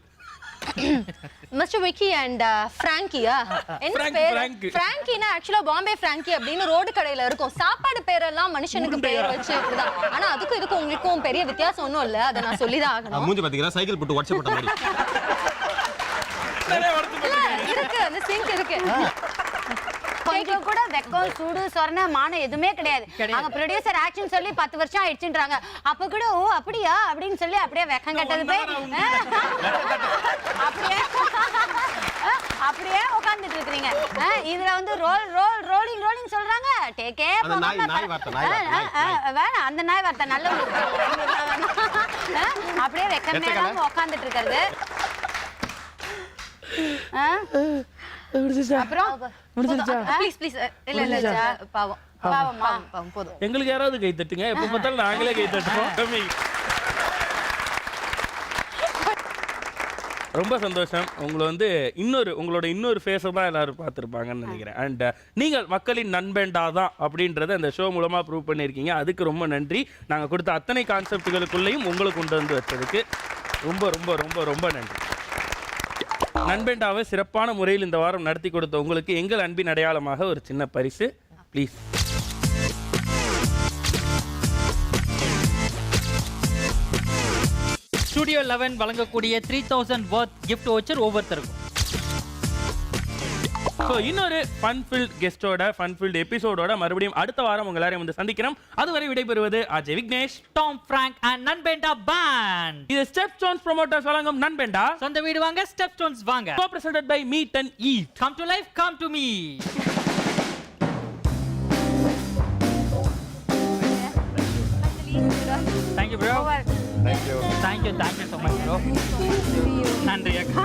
Mister Vicky and Frankia? என்ன பேர்? ஃப்ராங்கினா ஆக்சுவலா பாம்பே ஃப்ராங்கி அப்படின்னு ரோடு கடையில இருக்கும். சாப்பாடு பேரெல்லாம் மனுஷனுக்கு பேர் வச்சு இப்படிதான். ஆனா அதுக்கும் இதுக்கும் உங்களுக்கும் பெரிய வித்தியாசம் ஒன்றும் இல்ல. அதை நான் சொல்லிதான் ஆகணும். மூஞ்சி பாத்தீங்கன்னா சைக்கிள் போட்டு உடச்சு போட்ட மாதிரி இருக்கு, அந்த சிங்க் இருக்கு. கொஞ்சம் கூட வெக்கம், சூடு, சொரணை, மானம் எதுவுமே கிடையாது. அங்க ப்ரொடியூசர் ஆக்ஷன் சொல்லி 10 வருஷம் ஆயிடுச்சுன்றாங்க. அப்ப கூட ஓ அப்படியா அப்படின்னு சொல்லி அப்படியே வெக்கம் கட்டது போய் அப்படியே உட்கார்ந்துட்டு இருக்கீங்க. இதுல வந்து ரோலிங் சொல்றாங்க. டேக்கே வேணாம், அந்த நாய் வார்த்தை நல்ல அப்படியே வெக்கமே இல்லாம உட்கார்ந்துட்டு இருக்கிறது. அப்புறம் ப்ளீஸ் ப்ளீஸ் இல்ல இல்ல பாவம் பாவமா பாவம் போதும். எங்களுக்கு யாராவது கை தட்டுங்க. எப்ப பார்த்தாலும் நாங்களே கை தட்டுவோம். ரொம்ப சந்தோஷம். உங்களை வந்து உங்களோட இன்னொரு ஃபேஸை தான் எல்லாரும் பார்த்துருப்பாங்கன்னு நினைக்கிறேன். அண்ட் நீங்கள் மக்களின் நண்பேண்டா தான் அப்படின்றத அந்த ஷோ மூலமாக ப்ரூவ் பண்ணியிருக்கீங்க. அதுக்கு ரொம்ப நன்றி. நாங்கள் கொடுத்த அத்தனை கான்செப்டுகளுக்குள்ளேயும் உங்களை கொண்டு வந்து வச்சதுக்கு ரொம்ப ரொம்ப ரொம்ப ரொம்ப நன்றி. நண்பேண்டாவை சிறப்பான முறையில் இந்த வாரம் நடத்தி கொடுத்த உங்களுக்கு எங்கள் அன்பின் அடையாளமாக ஒரு சின்ன பரிசு ப்ளீஸ். ஸ்டுடியோ 11 வழங்கக்கூடிய 3000 வர்த் gift voucher ஒவ்வொருத்தருக்கும். ஸோ இன்னொரு ஃபன்ஃபில்ட் கெஸ்டோட ஃபன்ஃபில்ட் எபிசோடோட மறுபடியும் அடுத்த வாரம் உங்க எல்லாரையும் வந்து சந்திக்கிறோம். அதுவரை விடைபெறுவது Ajay Vignesh, Tom prank and Nanbenda band. இது ஸ்டெப் ஸ்டோன்ஸ் ப்ரோமோட்டர்ஸ் வழங்கும் நன்பேண்டா. சொந்த வீடு வாங்க, ஸ்டெப் ஸ்டோன்ஸ் வாங்க. Co-presented by Meet and Eat. Come to life, come to me. Thank you, bro. Thank you so much, bro. நன்றி அக்கா.